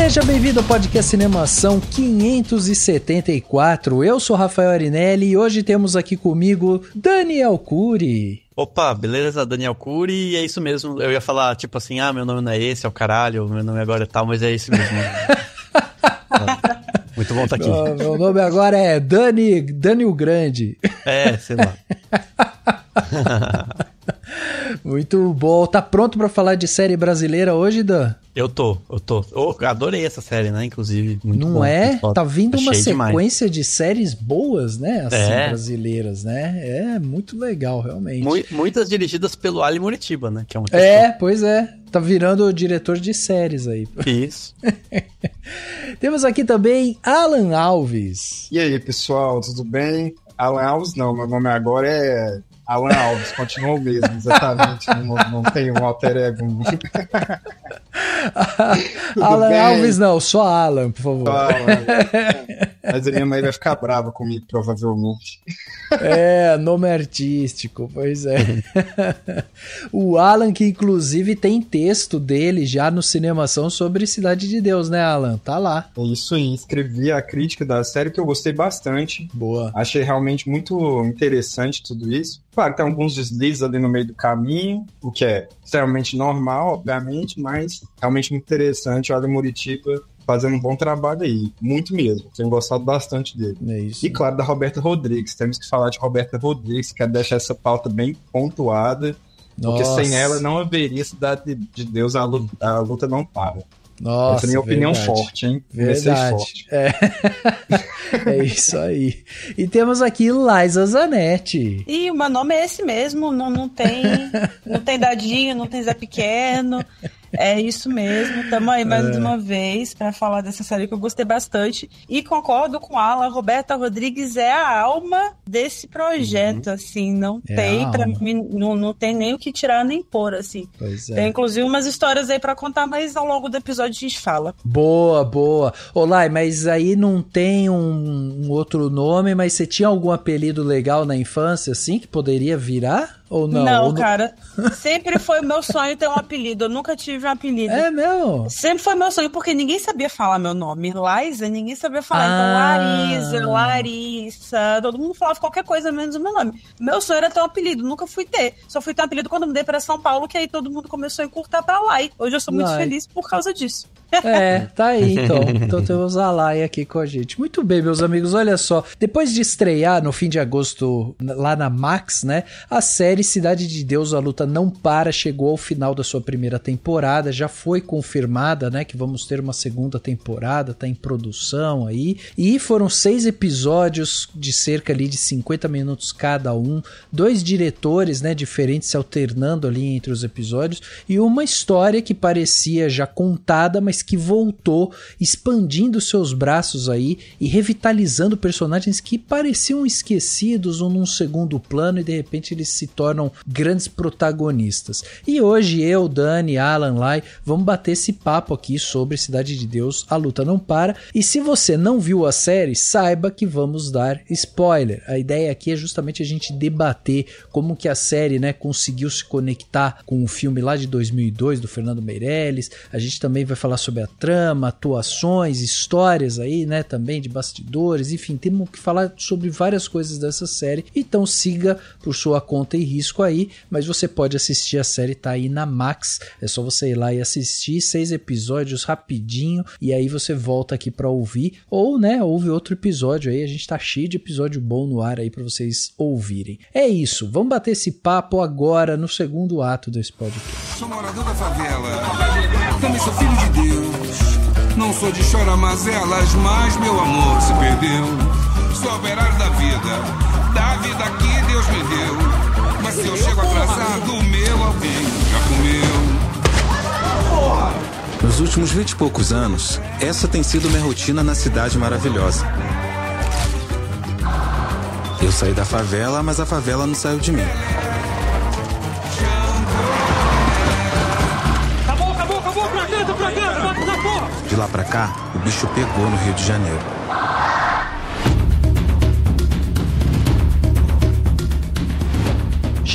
Seja bem-vindo ao podcast Cinemação 574. Eu sou Rafael Arinelli e hoje temos aqui comigo Daniel Cury. Opa, beleza, Daniel Cury, e é isso mesmo. Eu ia falar, tipo assim, meu nome não é esse, é o caralho, meu nome agora é tal, mas é esse mesmo. Muito bom estar aqui. Meu nome agora é Dani o Grande. Sei lá. Muito bom. Tá pronto pra falar de série brasileira hoje, Dan? Eu tô. Adorei essa série, né, inclusive. Muito Não bom, é? Tá vindo uma sequência demais de séries boas, né, assim, brasileiras, né? É muito legal, realmente. Muitas dirigidas pelo Ali Muritiba, né, que é uma pois é. Tá virando o diretor de séries aí. Isso. Temos aqui também Alan Alves. E aí, pessoal, tudo bem? Alan Alves não, meu nome agora é Alan Alves, continua o mesmo, exatamente. Não tem um alter ego. Alan bem? Alves não, só Alan, por favor. Só Alan. Mas a minha mãe vai ficar brava comigo, provavelmente. Nome artístico, pois é. O Alan, que inclusive tem texto dele já no Cinemação sobre Cidade de Deus, né, Alan? Tá lá. É isso aí, escrevi a crítica da série que eu gostei bastante. Boa. Achei realmente muito interessante tudo isso. Claro, tem alguns deslizes ali no meio do caminho, o que é extremamente normal, obviamente, mas realmente muito interessante. O Ali Muritiba fazendo um bom trabalho aí, muito mesmo. Tenho gostado bastante dele. É isso. E claro, da Roberta Rodrigues. Temos que falar de Roberta Rodrigues, que quer deixar essa pauta bem pontuada, porque sem ela não haveria Cidade de Deus, a luta não para. Nossa, essa é a minha opinião forte, hein? Verdade. Forte. É isso aí. E temos aqui Liza Zanetti. E o meu nome é esse mesmo, não tem dadinho, não tem Zé Pequeno. É isso mesmo, estamos aí mais uma vez para falar dessa série que eu gostei bastante e concordo com a Roberta Rodrigues é a alma desse projeto, assim, não tem para mim, não tem nem o que tirar nem pôr, assim. Pois é. Tem inclusive umas histórias aí para contar, mas ao longo do episódio a gente fala. Boa. Olá, mas aí não tem um outro nome, mas você tinha algum apelido legal na infância, assim, que poderia virar? Ou não? Não, cara. Sempre foi meu sonho ter um apelido. Eu nunca tive um apelido. É mesmo? Sempre foi meu sonho, porque ninguém sabia falar meu nome. Liza, ninguém sabia falar. Então, Larissa. Todo mundo falava qualquer coisa menos o meu nome. Meu sonho era ter um apelido. Nunca fui ter. Só fui ter um apelido quando eu mudei pra São Paulo, que aí todo mundo começou a encurtar pra Lai. Hoje eu sou muito feliz por causa disso. Tá aí, então. Então temos a Lai aqui com a gente. Muito bem, meus amigos, olha só. Depois de estrear no fim de agosto lá na Max, né, a série Cidade de Deus, a luta não para, chegou ao final da sua primeira temporada, já foi confirmada, né, que vamos ter uma segunda temporada, tá em produção aí, e foram 6 episódios de cerca ali de 50 minutos cada um, 2 diretores, né, diferentes se alternando ali entre os episódios, e uma história que parecia já contada, mas que voltou, expandindo seus braços aí e revitalizando personagens que pareciam esquecidos ou num segundo plano e de repente eles se tornam grandes protagonistas. E hoje eu, Dani, Alan, Lai, vamos bater esse papo aqui sobre Cidade de Deus, a luta não para. E se você não viu a série, saiba que vamos dar spoiler. A ideia aqui é justamente a gente debater como que a série, né, conseguiu se conectar com o filme lá de 2002 do Fernando Meirelles. A gente também vai falar sobre a trama, atuações, histórias aí, né, também de bastidores, enfim, temos que falar sobre várias coisas dessa série, então siga por sua conta e risco aí, mas você pode assistir a série, tá aí na Max, é só você ir lá e assistir 6 episódios rapidinho, e aí você volta aqui pra ouvir, ou, né, ouve outro episódio aí, a gente tá cheio de episódio bom no ar aí pra vocês ouvirem. É isso, vamos bater esse papo agora no segundo ato desse podcast. Sou morador da favela, também sou filho de Deus. Não sou de choramazelas, mas meu amor se perdeu. Sou operário da vida que Deus me deu. Mas se eu chego atrasado, o meu alguém já comeu. Nos últimos 20 e poucos anos, essa tem sido minha rotina na cidade maravilhosa. Eu saí da favela, mas a favela não saiu de mim. Acabou, pra cá, bota na porra! De lá pra cá, o bicho pegou no Rio de Janeiro.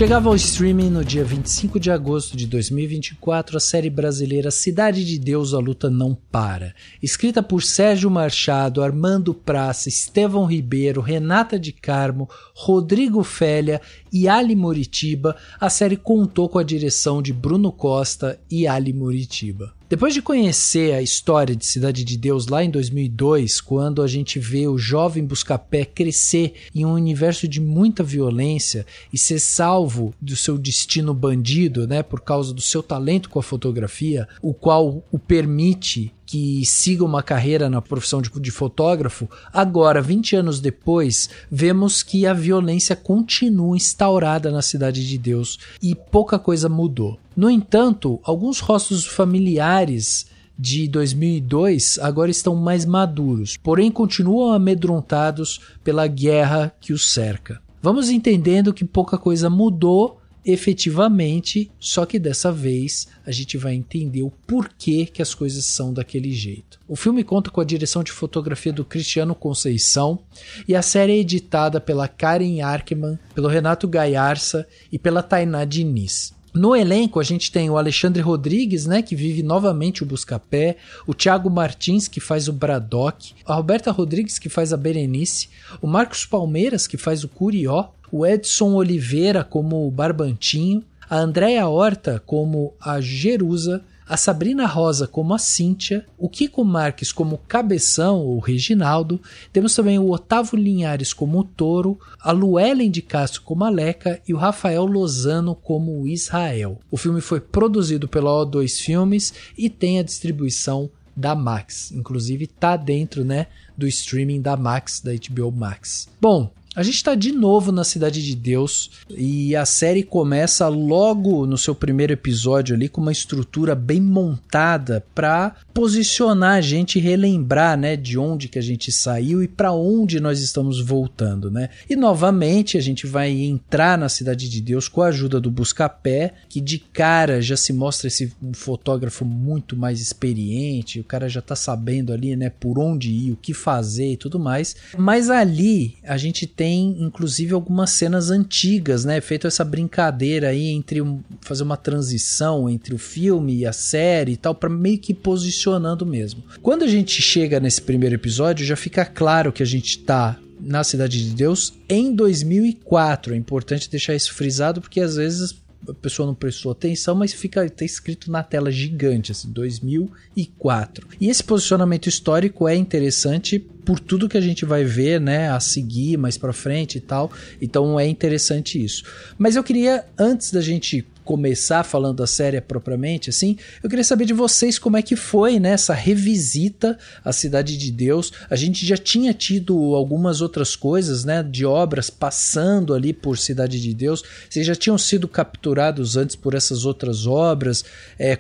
Chegava ao streaming no dia 25 de agosto de 2024 a série brasileira Cidade de Deus, A Luta Não Para. Escrita por Sérgio Machado, Armando Praça, Estevão Ribeiro, Renata de Carmo, Rodrigo Félia e Ali Moritiba, a série contou com a direção de Bruno Costa e Ali Moritiba. Depois de conhecer a história de Cidade de Deus lá em 2002, quando a gente vê o jovem Buscapé crescer em um universo de muita violência e ser salvo do seu destino bandido, né, por causa do seu talento com a fotografia, o qual o permite que siga uma carreira na profissão de fotógrafo, agora, 20 anos depois, vemos que a violência continua instaurada na Cidade de Deus e pouca coisa mudou. No entanto, alguns rostos familiares de 2002 agora estão mais maduros, porém continuam amedrontados pela guerra que os cerca. Vamos entendendo que pouca coisa mudou efetivamente, só que dessa vez a gente vai entender o porquê que as coisas são daquele jeito. O filme conta com a direção de fotografia do Cristiano Conceição e a série é editada pela Karen Arkman, pelo Renato Gaiarsa e pela Tainá Diniz. No elenco a gente tem o Alexandre Rodrigues, né, que vive novamente o Buscapé, o Thiago Martins, que faz o Braddock, a Roberta Rodrigues, que faz a Berenice, o Marcos Palmeiras, que faz o Curió, o Edson Oliveira como o Barbantinho, a Andréia Horta como a Jerusa, a Sabrina Rosa como a Cíntia, o Kiko Marques como Cabeção, ou Reginaldo, temos também o Otávio Linhares como o Toro, a Luellen de Castro como a Leca e o Rafael Lozano como o Israel. O filme foi produzido pela O2 Filmes e tem a distribuição da Max, inclusive tá dentro, né, do streaming da Max, da HBO Max. Bom, a gente está de novo na Cidade de Deus e a série começa logo no seu primeiro episódio ali com uma estrutura bem montada para posicionar a gente e relembrar, né, de onde que a gente saiu e para onde nós estamos voltando, né? E novamente a gente vai entrar na Cidade de Deus com a ajuda do Buscapé, que de cara já se mostra um fotógrafo muito mais experiente, o cara já tá sabendo ali, né, por onde ir, o que fazer e tudo mais. Mas ali a gente tem inclusive algumas cenas antigas, né, feito essa brincadeira aí entre fazer uma transição entre o filme e a série e tal, para meio que posicionando mesmo. Quando a gente chega nesse primeiro episódio, já fica claro que a gente tá na Cidade de Deus em 2004. É importante deixar isso frisado porque às vezes a pessoa não prestou atenção, mas tá escrito na tela gigante, assim, 2004. E esse posicionamento histórico é interessante por tudo que a gente vai ver, né, a seguir mais pra frente e tal. Então é interessante isso. Mas eu queria, antes da gente começar falando da série propriamente, assim, eu queria saber de vocês como é que foi, né, essa revisita à Cidade de Deus. A gente já tinha tido algumas outras coisas, né, de obras passando ali por Cidade de Deus. Vocês já tinham sido capturados antes por essas outras obras?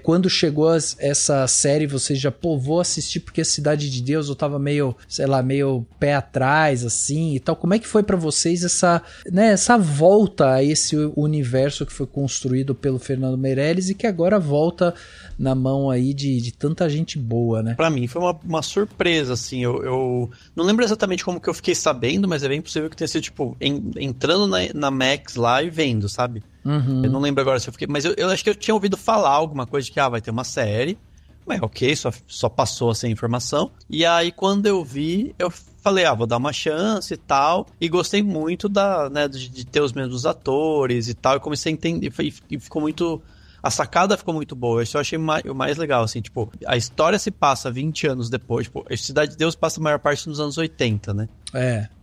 Quando chegou essa série, vocês já, vou assistir porque a Cidade de Deus eu tava meio, sei lá, meio pé atrás, assim, e tal. Como é que foi pra vocês essa volta a esse universo que foi construído pelo Fernando Meirelles e que agora volta na mão aí de tanta gente boa, né? Pra mim foi uma surpresa, assim, eu não lembro exatamente como que eu fiquei sabendo, mas é bem possível que tenha sido, tipo, entrando na Max lá e vendo, sabe? Uhum. Eu não lembro agora se eu fiquei, mas eu acho que eu tinha ouvido falar alguma coisa de que, vai ter uma série, mas ok, só passou essa informação, e aí quando eu vi, eu falei, vou dar uma chance e tal, e gostei muito de ter os mesmos atores e tal, e comecei a entender, e ficou muito, a sacada ficou muito boa, isso eu achei o mais legal, assim, tipo, a história se passa 20 anos depois, tipo, a Cidade de Deus passa a maior parte nos anos 80, né?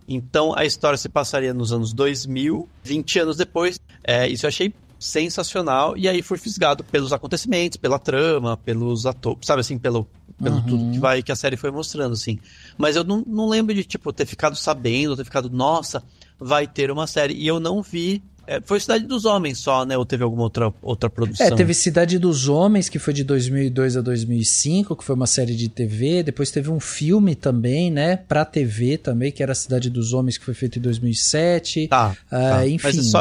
Então a história se passaria nos anos 2000, 20 anos depois, isso eu achei sensacional, e aí fui fisgado pelos acontecimentos, pela trama, pelos atores, sabe assim, pelo tudo que a série foi mostrando, assim. Mas eu não lembro de, tipo, ter ficado sabendo, ter ficado, nossa, vai ter uma série. E eu não vi. Foi Cidade dos Homens só, né? Ou teve alguma outra produção? Teve Cidade dos Homens, que foi de 2002 a 2005, que foi uma série de TV. Depois teve um filme também, né? Pra TV também, que era Cidade dos Homens, que foi feito em 2007. Tá. Enfim. Mas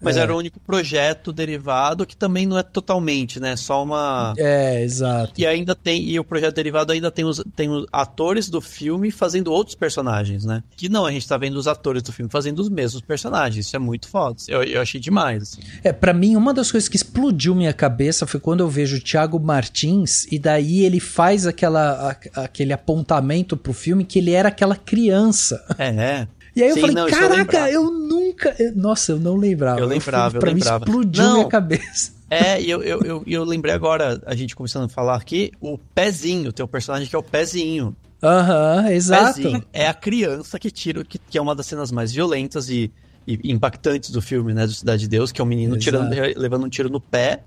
mas era o único projeto derivado que também não é totalmente, né? Só uma... exato. E o projeto derivado ainda tem os atores do filme fazendo outros personagens, né? Que não, a gente tá vendo os atores do filme fazendo os mesmos personagens. Isso é muito foda. Eu achei demais, assim. Pra mim, uma das coisas que explodiu minha cabeça foi quando eu vejo o Thiago Martins e daí ele faz aquele apontamento pro filme que ele era aquela criança. E aí eu falei, caraca, eu nunca... Nossa, eu não lembrava. Eu lembrava. Mim explodiu minha cabeça. E eu lembrei agora, a gente começando a falar aqui, o Pezinho, tem um personagem que é o Pezinho. Exato. Pezinho é a criança que tira, que é uma das cenas mais violentas e impactantes do filme, né, do Cidade de Deus, que é um menino levando um tiro no pé,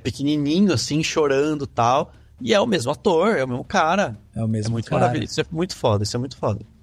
pequenininho assim, chorando e tal. E é o mesmo ator, é o mesmo cara. É o mesmo muito cara. Maravilhoso. Isso é muito foda,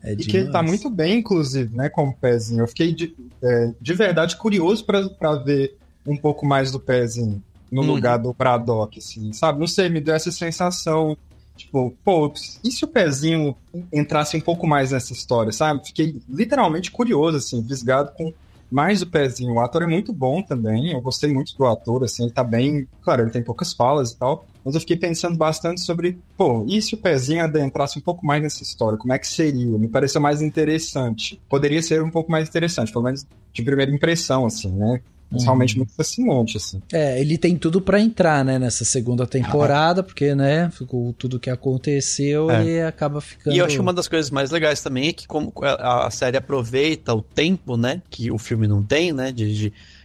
E que ele tá muito bem, inclusive, né, como Pezinho. Eu fiquei de verdade curioso pra ver um pouco mais do Pezinho no lugar do Braddock, assim, sabe? Não sei, me deu essa sensação, tipo, pô, e se o Pezinho entrasse um pouco mais nessa história, sabe? Fiquei literalmente curioso, assim, fisgado com mais o Pezinho. O ator é muito bom também, eu gostei muito do ator, assim, ele tá bem... Claro, ele tem poucas falas e tal, mas eu fiquei pensando bastante sobre, pô, e se o Pezinho adentrasse um pouco mais nessa história? Como é que seria? Me pareceu mais interessante. Poderia ser um pouco mais interessante, pelo menos de primeira impressão, assim, né? Mas realmente muito fascinante, assim. Ele tem tudo pra entrar, né, nessa segunda temporada, porque, né, com tudo que aconteceu, ele acaba ficando... E eu acho que uma das coisas mais legais também é que como a série aproveita o tempo, né, que o filme não tem, né,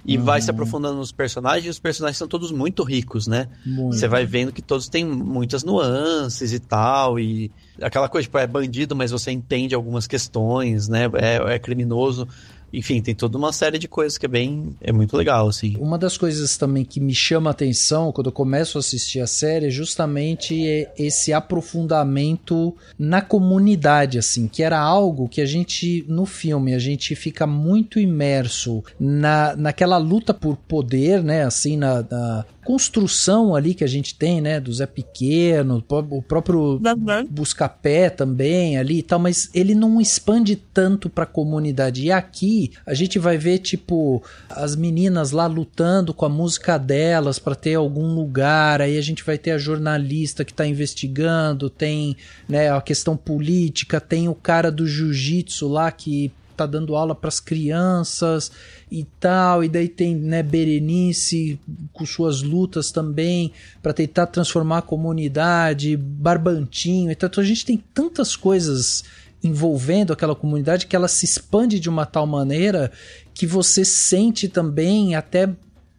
e vai se aprofundando nos personagens, e os personagens são todos muito ricos, né? Você vai vendo que todos têm muitas nuances e tal, e aquela coisa, tipo, é bandido, mas você entende algumas questões, né? É criminoso. Enfim, tem toda uma série de coisas que é muito legal, assim. Uma das coisas também que me chama a atenção quando eu começo a assistir a série é justamente esse aprofundamento na comunidade, assim, que era algo que a gente, no filme, a gente fica muito imerso naquela luta por poder, né, assim, na construção ali que a gente tem, né, do Zé Pequeno, o próprio Buscapé também ali e tal, mas ele não expande tanto pra comunidade. E aqui a gente vai ver, tipo, as meninas lá lutando com a música delas pra ter algum lugar, aí a gente vai ter a jornalista que tá investigando, tem, né, a questão política, tem o cara do jiu-jitsu lá que tá dando aula pras crianças e tal, e daí tem, né, Berenice com suas lutas também para tentar transformar a comunidade, Barbantinho, então a gente tem tantas coisas envolvendo aquela comunidade que ela se expande de uma tal maneira que você sente também até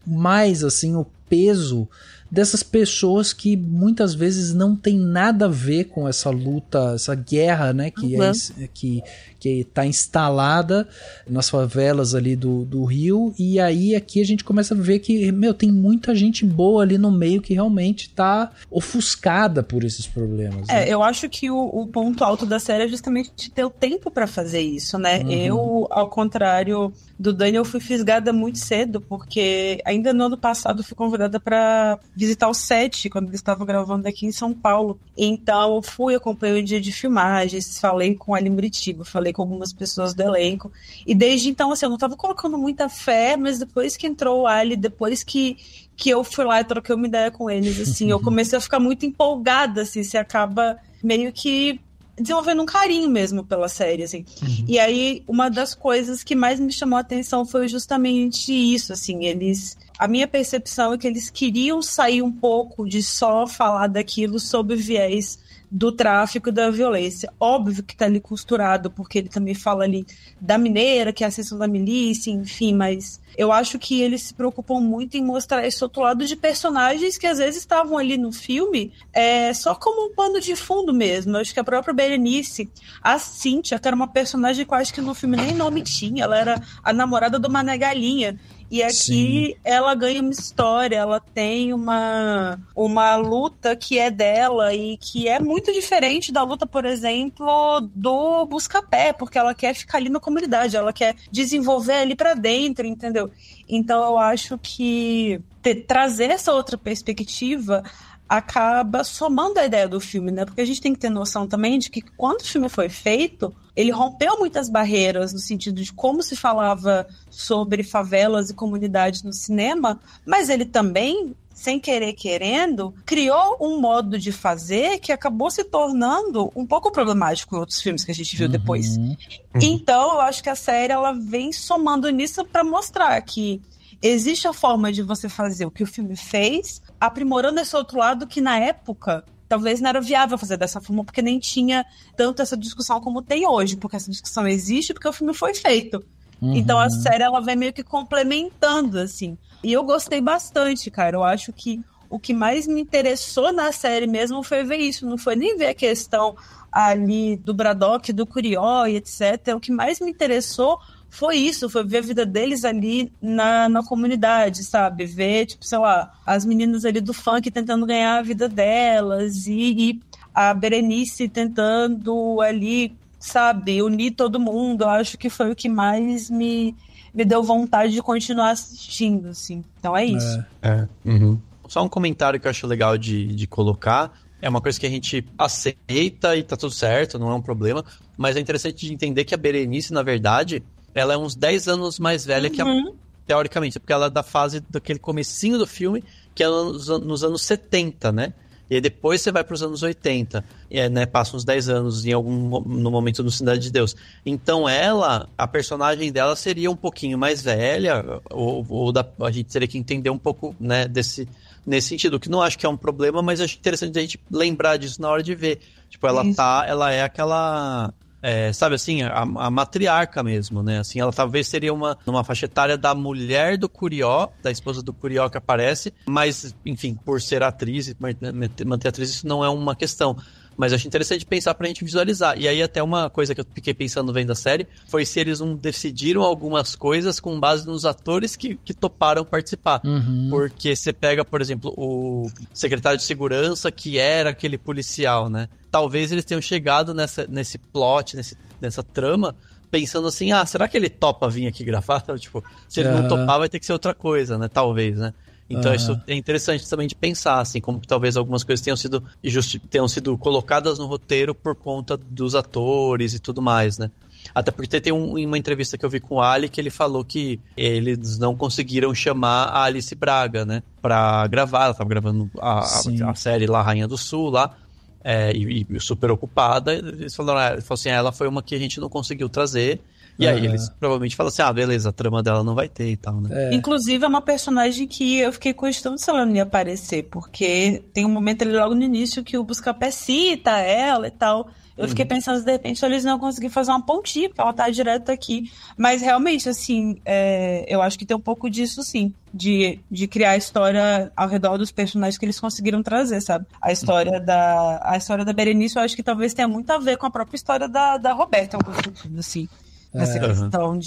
mais assim o peso dessas pessoas que muitas vezes não tem nada a ver com essa luta, essa guerra, né, que tá instalada nas favelas ali do Rio, e aí aqui a gente começa a ver que, tem muita gente boa ali no meio que realmente tá ofuscada por esses problemas. Né? Eu acho que o ponto alto da série é justamente ter o tempo pra fazer isso, né? Eu, ao contrário do Daniel, fui fisgada muito cedo, porque ainda no ano passado fui convidada pra visitar o set, quando eles estavam gravando aqui em São Paulo. Então eu fui, acompanhei o dia de filmagens, falei com a Ali Muritiba, falei com algumas pessoas do elenco, e desde então, assim, eu não tava colocando muita fé, mas depois que entrou o Ali, depois que eu fui lá e troquei uma ideia com eles, assim, eu comecei a ficar muito empolgada, assim, você acaba meio que desenvolvendo um carinho mesmo pela série, assim. E aí, uma das coisas que mais me chamou a atenção foi justamente isso, assim, a minha percepção é que eles queriam sair um pouco de só falar daquilo sob o viés do tráfico e da violência. Óbvio que tá ali costurado, porque ele também fala ali da mineira, que é a seção da milícia, enfim, mas eu acho que eles se preocupam muito em mostrar esse outro lado de personagens que às vezes estavam ali no filme só como um pano de fundo mesmo. Eu acho que a própria Berenice, a Cíntia, que era uma personagem que eu acho que no filme nem nome tinha, ela era a namorada do Mané Galinha. E aqui ela ganha uma história, ela tem uma luta que é dela e que é muito diferente da luta, por exemplo, do Buscapé, porque ela quer ficar ali na comunidade, ela quer desenvolver ali pra dentro, entendeu? Então eu acho que trazer essa outra perspectiva acaba somando a ideia do filme, né? Porque a gente tem que ter noção também de que quando o filme foi feito, ele rompeu muitas barreiras no sentido de como se falava sobre favelas e comunidades no cinema, mas ele também, sem querer querendo, criou um modo de fazer que acabou se tornando um pouco problemático em outros filmes que a gente viu depois. Então, eu acho que a série ela vem somando nisso para mostrar que existe a forma de você fazer o que o filme fez, aprimorando esse outro lado que, na época, talvez não era viável fazer dessa forma, porque nem tinha tanto essa discussão como tem hoje, porque essa discussão existe porque o filme foi feito. Então, a série, ela vem meio que complementando, assim. E eu gostei bastante, cara. Eu acho que o que mais me interessou na série mesmo foi ver isso. Não foi nem ver a questão ali do Braddock, do Curió e etc. O que mais me interessou foi isso, foi ver a vida deles ali na comunidade, sabe? Ver, tipo, sei lá, as meninas ali do funk tentando ganhar a vida delas e a Berenice tentando ali, sabe, unir todo mundo. Eu acho que foi o que mais me deu vontade de continuar assistindo, assim. Então é isso. Só um comentário que eu acho legal de colocar. É uma coisa que a gente aceita e tá tudo certo, não é um problema. Mas é interessante de entender que a Berenice, na verdade, ela é uns 10 anos mais velha que a... Teoricamente, porque ela é da fase daquele comecinho do filme, que é nos anos 70, né? E aí depois você vai para os anos 80, né? Passa uns 10 anos no momento do Cidade de Deus. Então a personagem dela seria um pouquinho mais velha, a gente teria que entender um pouco, né, nesse sentido, que não acho que é um problema, mas acho interessante a gente lembrar disso na hora de ver. Tipo, ela é aquela... sabe assim, a matriarca mesmo, né? Assim, ela talvez seria numa faixa etária da mulher do Curió, da esposa do Curió que aparece, mas, enfim, por ser atriz e manter atriz, isso não é uma questão. Mas eu acho interessante pensar pra gente visualizar. E aí até uma coisa que eu fiquei pensando vendo a série foi se eles não decidiram algumas coisas com base nos atores que toparam participar. Porque você pega, por exemplo, o secretário de segurança que era aquele policial, né? Talvez eles tenham chegado nesse plot, nessa trama, pensando assim, será que ele topa vir aqui gravar? Tipo, se ele não topar, vai ter que ser outra coisa, né? Talvez, né? Então isso é interessante também de pensar, assim, como que talvez algumas coisas tenham sido colocadas no roteiro por conta dos atores e tudo mais, né? Até porque tem uma entrevista que eu vi com o Ali que ele falou que eles não conseguiram chamar a Alice Braga, né? Pra gravar, ela tava gravando a série lá, Rainha do Sul, lá. E super ocupada. Ele falou assim, ela foi uma que a gente não conseguiu trazer. E aí eles provavelmente falam assim, beleza, a trama dela não vai ter e tal, né? Inclusive é uma personagem que eu fiquei questionando se ela não ia aparecer, porque tem um momento ali logo no início que o Buscapé cita ela e tal. Eu fiquei pensando se de repente eles não conseguiram fazer uma pontinha, porque ela tá direto aqui. Mas realmente, assim, eu acho que tem um pouco disso, sim. De criar a história ao redor dos personagens que eles conseguiram trazer, sabe? A história da Berenice, eu acho que talvez tenha muito a ver com a própria história da Roberta, em algum sentido, assim. Nessa questão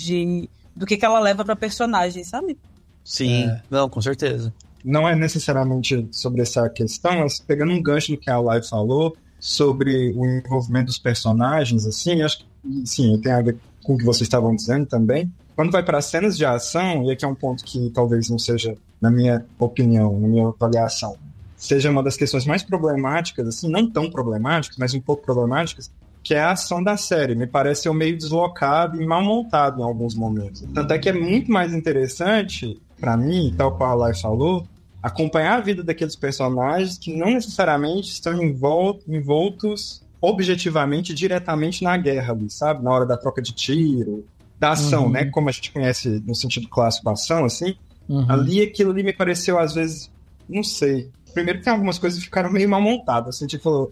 do que ela leva pra personagem, sabe? Sim, não, com certeza. Não é necessariamente sobre essa questão, mas pegando um gancho no que a Lai falou sobre o envolvimento dos personagens, assim, acho que sim, tem a ver com o que vocês estavam dizendo também. Quando vai para cenas de ação, e aqui é um ponto que talvez não seja, na minha opinião, na minha avaliação, seja uma das questões mais problemáticas, assim, não tão problemáticas, mas um pouco problemáticas, que é a ação da série. Me parece ser meio deslocado e mal montado em alguns momentos. Tanto é que é muito mais interessante, para mim, tal qual a Lai falou, acompanhar a vida daqueles personagens que não necessariamente estão envoltos objetivamente, diretamente na guerra ali, sabe? Na hora da troca de tiro, da ação, né? Como a gente conhece no sentido clássico a ação, assim. Aquilo ali me pareceu, às vezes, não sei. Primeiro que tem algumas coisas que ficaram meio mal montadas, assim, tipo...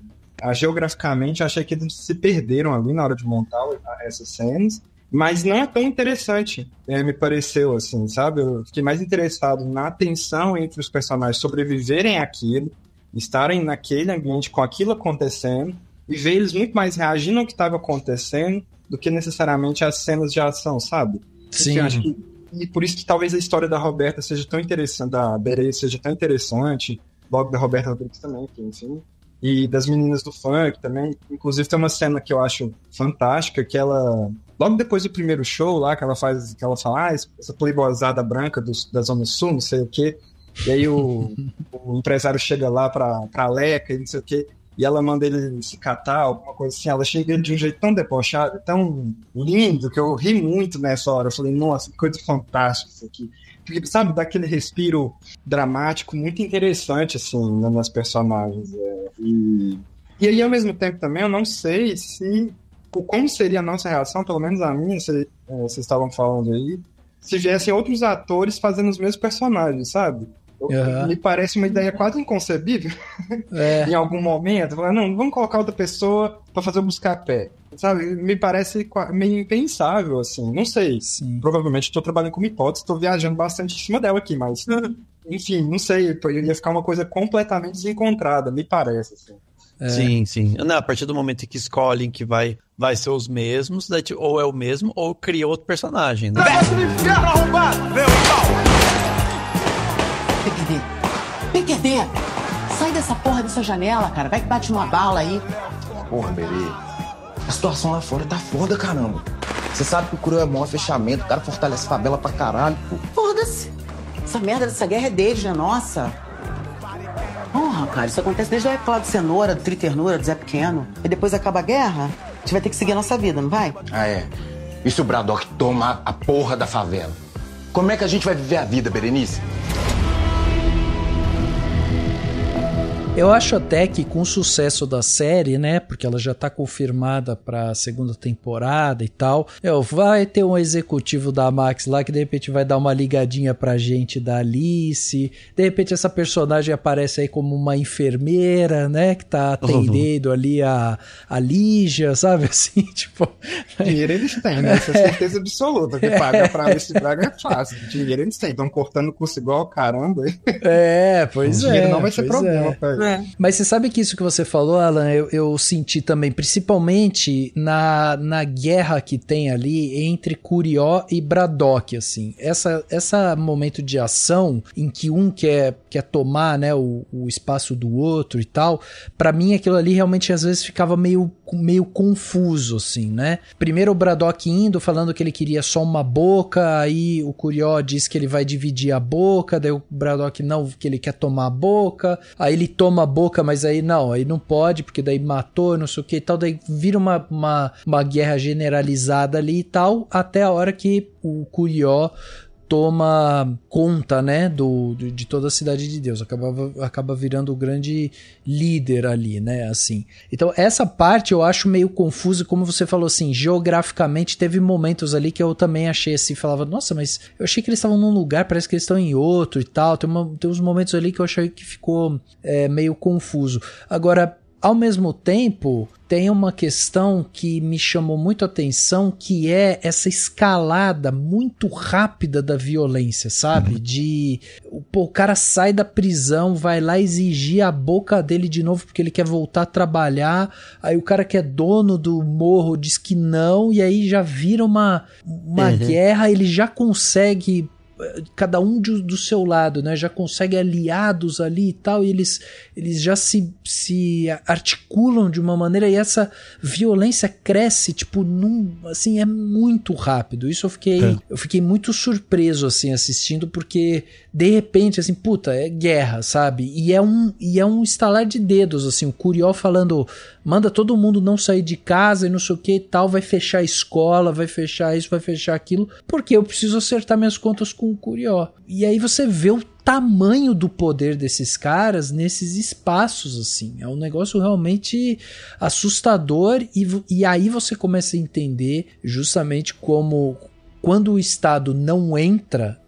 geograficamente, eu achei que eles se perderam ali na hora de montar essas cenas, mas não é tão interessante, me pareceu, assim, sabe? Eu fiquei mais interessado na tensão entre os personagens sobreviverem àquilo, estarem naquele ambiente com aquilo acontecendo, e ver eles muito mais reagindo ao que estava acontecendo do que necessariamente as cenas de ação, sabe? Sim. E por isso que talvez a história da Roberta seja tão interessante, da Berê seja tão interessante, logo da Roberta Rodrigues também, enfim... E das meninas do funk também. Inclusive tem uma cena que eu acho fantástica, que ela... Logo depois do primeiro show lá, que ela fala, essa playboyzada branca da Zona Sul, não sei o quê. E aí o empresário chega lá pra Leca e não sei o quê. e ela manda ele se catar, alguma coisa assim, ela chega de um jeito tão debochado, tão lindo, que eu ri muito nessa hora. Eu falei, nossa, que coisa fantástica isso aqui. Porque, sabe, dá aquele respiro dramático muito interessante, assim, nas personagens. E aí, ao mesmo tempo, também, eu não sei como seria a nossa reação, pelo menos a minha, vocês estavam falando aí, se viessem outros atores fazendo os mesmos personagens, sabe? Me parece uma ideia quase inconcebível em algum momento. Não, vamos colocar outra pessoa pra fazer o Buscapé, sabe? Me parece meio impensável, assim. Não sei. Sim. Provavelmente estou trabalhando com uma hipótese, estou viajando bastante em cima dela aqui, mas enfim, não sei. Ia ficar uma coisa completamente desencontrada, me parece, assim. Sim. Não, a partir do momento em que escolhem que vai ser os mesmos, daí, ou é o mesmo, ou cria outro personagem, né? PQD, sai dessa porra dessa janela, cara. Vai que bate uma bala aí. Porra, Berê. A situação lá fora tá foda, caramba. Você sabe que o Cruel é maior fechamento, o cara fortalece favela pra caralho, pô. Foda-se. Essa merda dessa guerra é deles, não é nossa. Porra, cara, isso acontece desde a época lá do Cenoura, do Triternura, do Zé Pequeno. E depois acaba a guerra, a gente vai ter que seguir a nossa vida, não vai? Ah, é. E se o Braddock toma a porra da favela? Como é que a gente vai viver a vida, Berenice? Eu acho até que com o sucesso da série, né, porque ela já tá confirmada pra segunda temporada e tal, vai ter um executivo da Max lá que de repente vai dar uma ligadinha pra gente da Alice, de repente essa personagem aparece aí como uma enfermeira, né, que tá atendendo ali a Lígia, sabe, assim, tipo... Dinheiro eles têm, né, essa é certeza absoluta, que pagar pra Alice Braga é fácil, dinheiro eles têm, estão cortando o curso igual caramba. Pois o dinheiro não vai ser problema, pai. Mas você sabe que isso que você falou, Alan, eu senti também, principalmente na guerra que tem ali entre Curió e Braddock, assim. Essa momento de ação em que um quer tomar, né, o espaço do outro e tal, pra mim aquilo ali realmente às vezes ficava meio confuso, assim, né? Primeiro o Braddock indo, falando que ele queria só uma boca, aí o Curió diz que ele vai dividir a boca, daí o Braddock não, que ele quer tomar a boca, aí ele toma a boca, mas aí não pode, porque daí matou, não sei o que e tal, daí vira uma guerra generalizada ali e tal, até a hora que o Curió toma conta, né, de toda a Cidade de Deus, acaba virando o grande líder ali, né, assim. Então essa parte eu acho meio confusa, como você falou assim, geograficamente teve momentos ali que eu também achei assim, falava, nossa, mas eu achei que eles estavam num lugar, parece que eles estão em outro e tal, tem uns momentos ali que eu achei que ficou meio confuso. Agora, ao mesmo tempo, tem uma questão que me chamou muito a atenção, que é essa escalada muito rápida da violência, sabe? O cara sai da prisão, vai lá exigir a boca dele de novo porque ele quer voltar a trabalhar, aí o cara que é dono do morro diz que não, e aí já vira uma guerra, ele já consegue... cada um do seu lado, né, já consegue aliados ali e tal, e eles já se articulam de uma maneira, e essa violência cresce, tipo, assim, é muito rápido. Isso eu fiquei muito surpreso, assim, assistindo, porque de repente, assim, puta, é guerra, sabe? E é um estalar de dedos, assim, o Curió falando, manda todo mundo não sair de casa e não sei o que e tal, vai fechar a escola, vai fechar isso, vai fechar aquilo, porque eu preciso acertar minhas contas com o Curió. E aí você vê o tamanho do poder desses caras nesses espaços, assim. É um negócio realmente assustador, e aí você começa a entender justamente como quando o Estado não entra,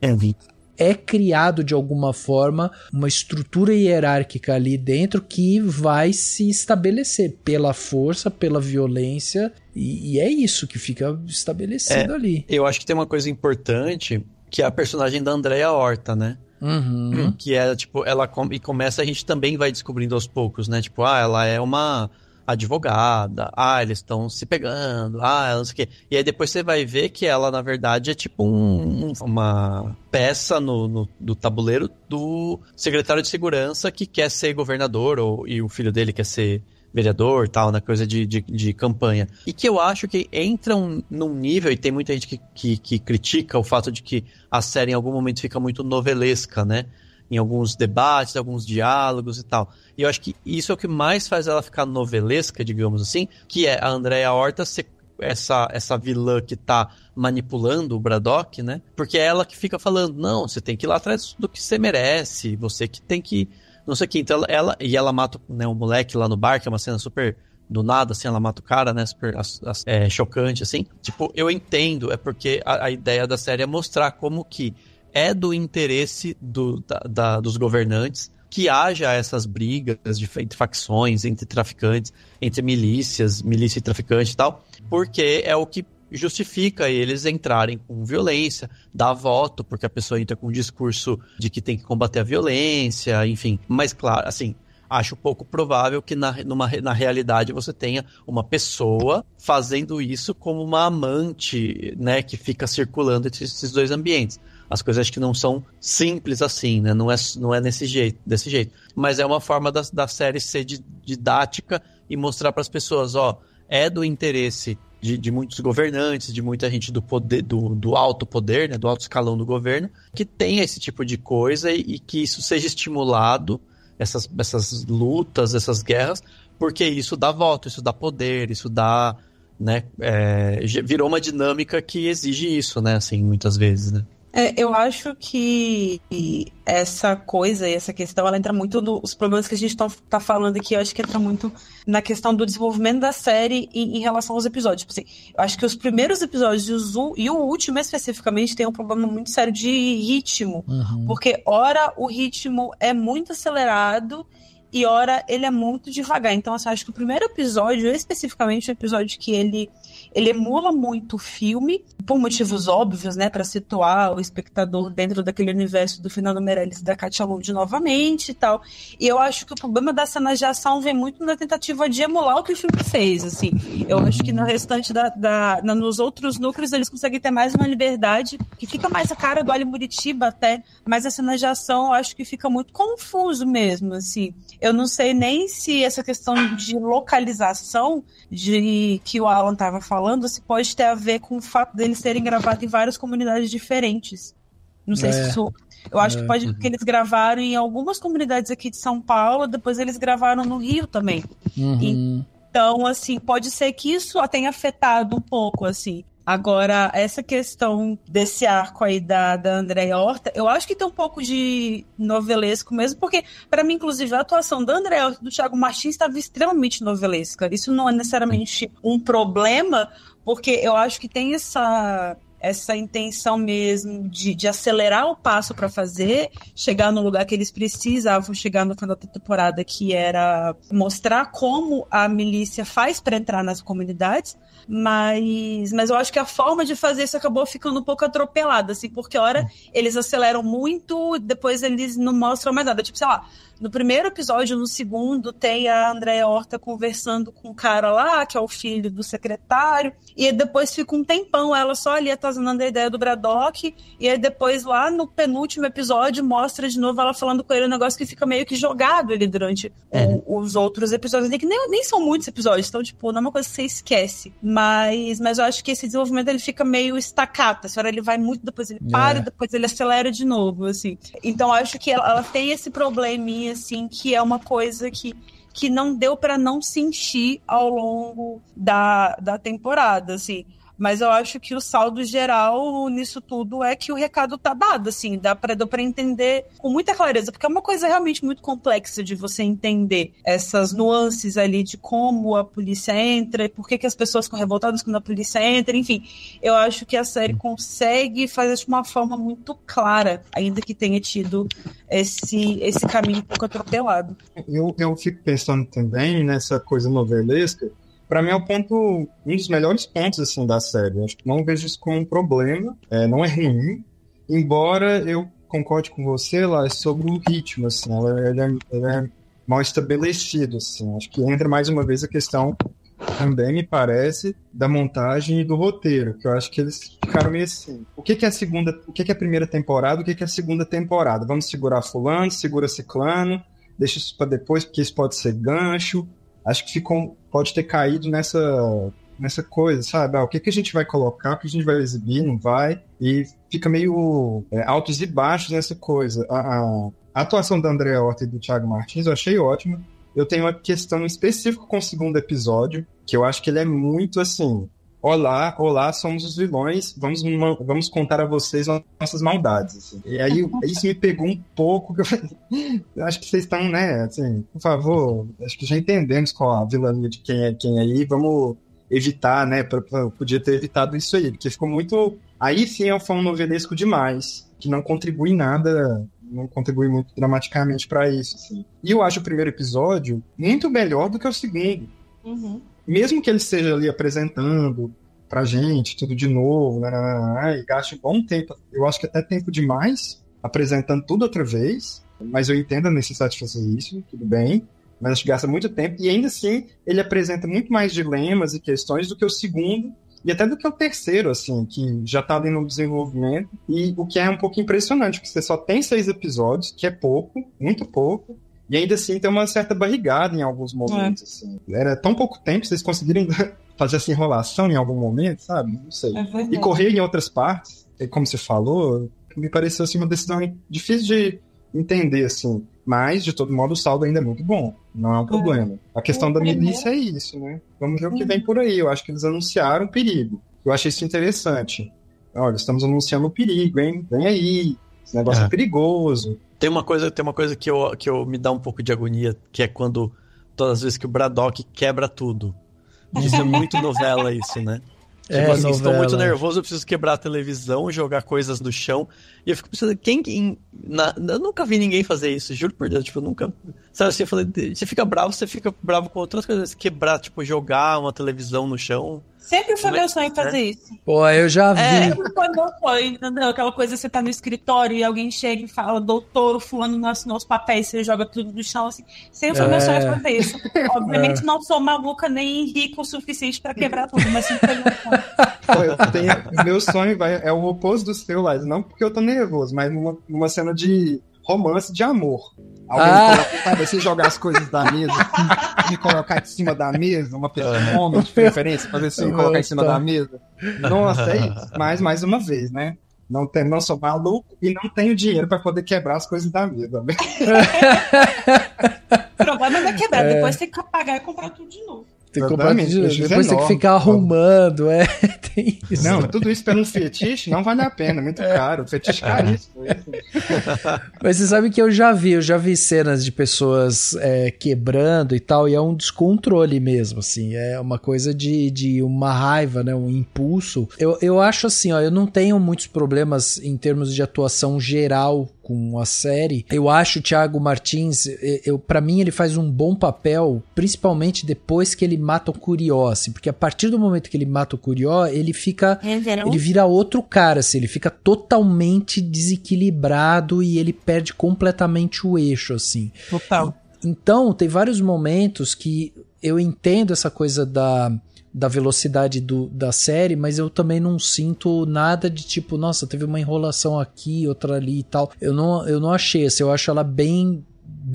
é criado de alguma forma uma estrutura hierárquica ali dentro que vai se estabelecer pela força, pela violência, e é isso que fica estabelecido ali. Eu acho que tem uma coisa importante, que é a personagem da Andréa Horta, né? Uhum. Que é, tipo, ela começa, a gente também vai descobrindo aos poucos, né? Tipo, ela é uma advogada, eles estão se pegando, não sei o quê. E aí depois você vai ver que ela, na verdade, é tipo uma peça do tabuleiro do secretário de segurança que quer ser governador, e o filho dele quer ser vereador, tal, na coisa de campanha. E que eu acho que entram num nível, e tem muita gente que critica o fato de que a série em algum momento fica muito novelesca, né? em alguns debates, alguns diálogos e tal. E eu acho que isso é o que mais faz ela ficar novelesca, digamos assim, que é a Andréa Horta ser essa vilã que tá manipulando o Braddock, né? Porque é ela que fica falando, não, você tem que ir lá atrás do que você merece, você que tem que... Não sei o que. Então ela mata, né, o moleque lá no bar, que é uma cena super... Do nada, assim, ela mata o cara, né? Super chocante, assim. Tipo, eu entendo, é porque a ideia da série é mostrar como que é do interesse dos governantes que haja essas brigas entre facções, entre traficantes, entre milícia e traficante e tal, porque é o que justifica eles entrarem com violência, dar voto, porque a pessoa entra com um discurso de que tem que combater a violência, enfim. Mas, claro, assim... Acho pouco provável que na realidade você tenha uma pessoa fazendo isso como uma amante, né, que fica circulando entre esses dois ambientes. As coisas acho que não são simples assim, né? Não é desse jeito. Mas é uma forma da série ser didática e mostrar para as pessoas, ó, é do interesse de muitos governantes, de muita gente do poder, do alto poder, né, do alto escalão do governo, que tenha esse tipo de coisa e que isso seja estimulado, essas lutas, essas guerras, porque isso dá voto, isso dá poder, isso dá, né, virou uma dinâmica que exige isso, né, assim, muitas vezes, né. Eu acho que essa coisa e essa questão, ela entra muito nos problemas que a gente tá falando aqui, eu acho que entra muito na questão do desenvolvimento da série em relação aos episódios. Tipo assim, eu acho que os primeiros episódios e o último especificamente tem um problema muito sério de ritmo, porque ora o ritmo é muito acelerado e ora ele é muito devagar. Então, assim, acho que o primeiro episódio, especificamente, é um episódio que ele emula muito o filme, por motivos óbvios, né, para situar o espectador dentro daquele universo do Fernando Meirelles e da Katia Lund novamente e tal. E eu acho que o problema da cena de ação vem muito na tentativa de emular o que o filme fez, assim. Eu acho que no restante nos outros núcleos eles conseguem ter mais uma liberdade, que fica mais a cara do Ali Muritiba até, mas a cena de ação eu acho que fica muito confuso mesmo, assim. Eu não sei nem se essa questão de localização de que o Alan estava falando, se pode ter a ver com o fato deles serem gravados em várias comunidades diferentes. Não sei se isso... Eu acho que pode porque eles gravaram em algumas comunidades aqui de São Paulo, depois eles gravaram no Rio também. Então, assim, pode ser que isso tenha afetado um pouco, assim. Agora, essa questão desse arco aí da Andréa Horta, eu acho que tem um pouco de novelesco mesmo, porque, para mim, inclusive, a atuação da Andréa Horta e do Thiago Martins estava extremamente novelesca. Isso não é necessariamente um problema, porque eu acho que tem essa intenção mesmo de acelerar o passo para chegar no lugar que eles precisavam chegar no final da temporada, que era mostrar como a milícia faz para entrar nas comunidades, mas eu acho que a forma de fazer isso acabou ficando um pouco atropelada, assim, porque ora eles aceleram muito, depois eles não mostram mais nada, tipo, sei lá, no primeiro episódio, no segundo, tem a Andréa Horta conversando com o cara lá, que é o filho do secretário, e aí depois fica um tempão ela só ali atazanando a ideia do Braddock, e aí depois lá no penúltimo episódio mostra de novo ela falando com ele um negócio que fica meio que jogado ali durante os outros episódios, que nem são muitos episódios, então tipo, não é uma coisa que você esquece, mas eu acho que esse desenvolvimento ele fica meio estacato, assim, ele vai muito, depois ele para, depois ele acelera de novo, assim. Então eu acho que ela tem esse probleminha, assim, que é uma coisa que não deu para não sentir ao longo da temporada, assim. Mas eu acho que o saldo geral nisso tudo é que o recado tá dado, assim, dá pra entender com muita clareza, porque é uma coisa realmente muito complexa de você entender essas nuances ali de como a polícia entra, por que as pessoas ficam revoltadas quando a polícia entra, enfim. Eu acho que a série consegue fazer de uma forma muito clara, ainda que tenha tido esse caminho um pouco atropelado. Eu fico pensando também nessa coisa novelesca. Pra mim é um dos melhores pontos, assim, da série. Eu acho que não vejo isso como um problema, não é ruim, embora eu concorde com você lá sobre o ritmo, assim, ele é mal estabelecido, assim. Acho que entra mais uma vez a questão, também me parece, da montagem e do roteiro, que eu acho que eles ficaram meio assim. O que é a primeira temporada, o que é a segunda temporada? Vamos segurar fulano, segura ciclano, deixa isso pra depois, porque isso pode ser gancho. Acho que pode ter caído nessa coisa, sabe? O que a gente vai colocar, o que a gente vai exibir, não vai. E fica meio altos e baixos nessa coisa. A atuação da Andrea Horta e do Thiago Martins eu achei ótima. Eu tenho uma questão específica com o segundo episódio, que eu acho que ele é muito assim... Olá, somos os vilões, vamos contar a vocês nossas maldades. Assim. E aí, isso me pegou um pouco, que eu falei, acho que vocês estão, né, assim, por favor, acho que já entendemos qual a vilania de quem é aí, vamos evitar, né, podia ter evitado isso aí, porque ficou muito... Aí sim é um fã novelesco demais, que não contribui nada, não contribui muito dramaticamente para isso, assim. E eu acho o primeiro episódio muito melhor do que o segundo. Uhum. Mesmo que ele esteja ali apresentando pra gente tudo de novo, e gaste um bom tempo, eu acho que até tempo demais, apresentando tudo outra vez, mas eu entendo a necessidade de fazer isso, tudo bem, mas acho que gasta muito tempo, e ainda assim ele apresenta muito mais dilemas e questões do que o segundo, e até do que o terceiro, assim, que já tá ali no desenvolvimento, e o que é um pouco impressionante, porque você só tem 6 episódios, que é pouco, muito pouco, e ainda assim tem uma certa barrigada em alguns momentos, assim. Era tão pouco tempo, vocês conseguiram fazer essa enrolação em algum momento, sabe? Não sei. E correr em outras partes, como você falou, me pareceu assim, uma decisão difícil de entender, assim. Mas, de todo modo, o saldo ainda é muito bom. Não é um problema. A questão da milícia é isso, né? Vamos ver o que vem por aí. Eu acho que eles anunciaram o perigo. Eu achei isso interessante. Olha, estamos anunciando o perigo, hein? Vem aí. Esse negócio é perigoso. Tem uma coisa que eu me dá um pouco de agonia, que é quando todas as vezes que o Braddock quebra tudo. Isso é muito novela isso, né? Tipo assim, estou muito nervoso, eu preciso quebrar a televisão, jogar coisas no chão. E eu fico pensando, eu nunca vi ninguém fazer isso, juro por Deus, tipo, eu nunca... Sabe assim, eu falei, você fica bravo com outras coisas, quebrar, tipo, jogar uma televisão no chão... Sempre foi meu sonho fazer isso. Pô, eu já vi. Quando foi, entendeu? Aquela coisa, você tá no escritório e alguém chega e fala, doutor, fulano não assinou os papéis, você joga tudo no chão, assim. Sempre foi meu sonho fazer isso. Obviamente não sou maluca nem rica o suficiente pra quebrar tudo, mas sempre foi meu sonho. Meu sonho é o oposto do seu, Laís. Não porque eu tô nervoso, mas numa cena de romance de amor. Alguém você jogar as coisas da mesa, me colocar em cima da mesa, uma pessoa, um homem de preferência, fazer assim, colocar em cima da mesa. Nossa, é isso. Mas, mais uma vez, né? Não sou maluco e não tenho dinheiro para poder quebrar as coisas da mesa. O problema não é quebrar, depois tem que pagar e comprar tudo de novo. Tem que comprar tudo de novo. Depois tem que ficar arrumando, tem isso. Não, tudo isso pelo fetiche não vale a pena, muito caro. Fetiche caríssimo. Mas você sabe que eu já vi cenas de pessoas quebrando e tal, e é um descontrole mesmo, assim, é uma coisa de uma raiva, né, um impulso. Eu acho assim, eu não tenho muitos problemas em termos de atuação geral com a série. Eu acho o Thiago Martins, pra mim ele faz um bom papel, principalmente depois que ele mata o Curió, assim, porque a partir do momento que ele mata o Curió, ele vira outro cara, assim, ele fica totalmente desequilibrado e ele perde completamente o eixo, assim. Total. Então, tem vários momentos que eu entendo essa coisa da velocidade da série, mas eu também não sinto nada de tipo, nossa, teve uma enrolação aqui, outra ali e tal. Eu não achei, assim, eu acho ela bem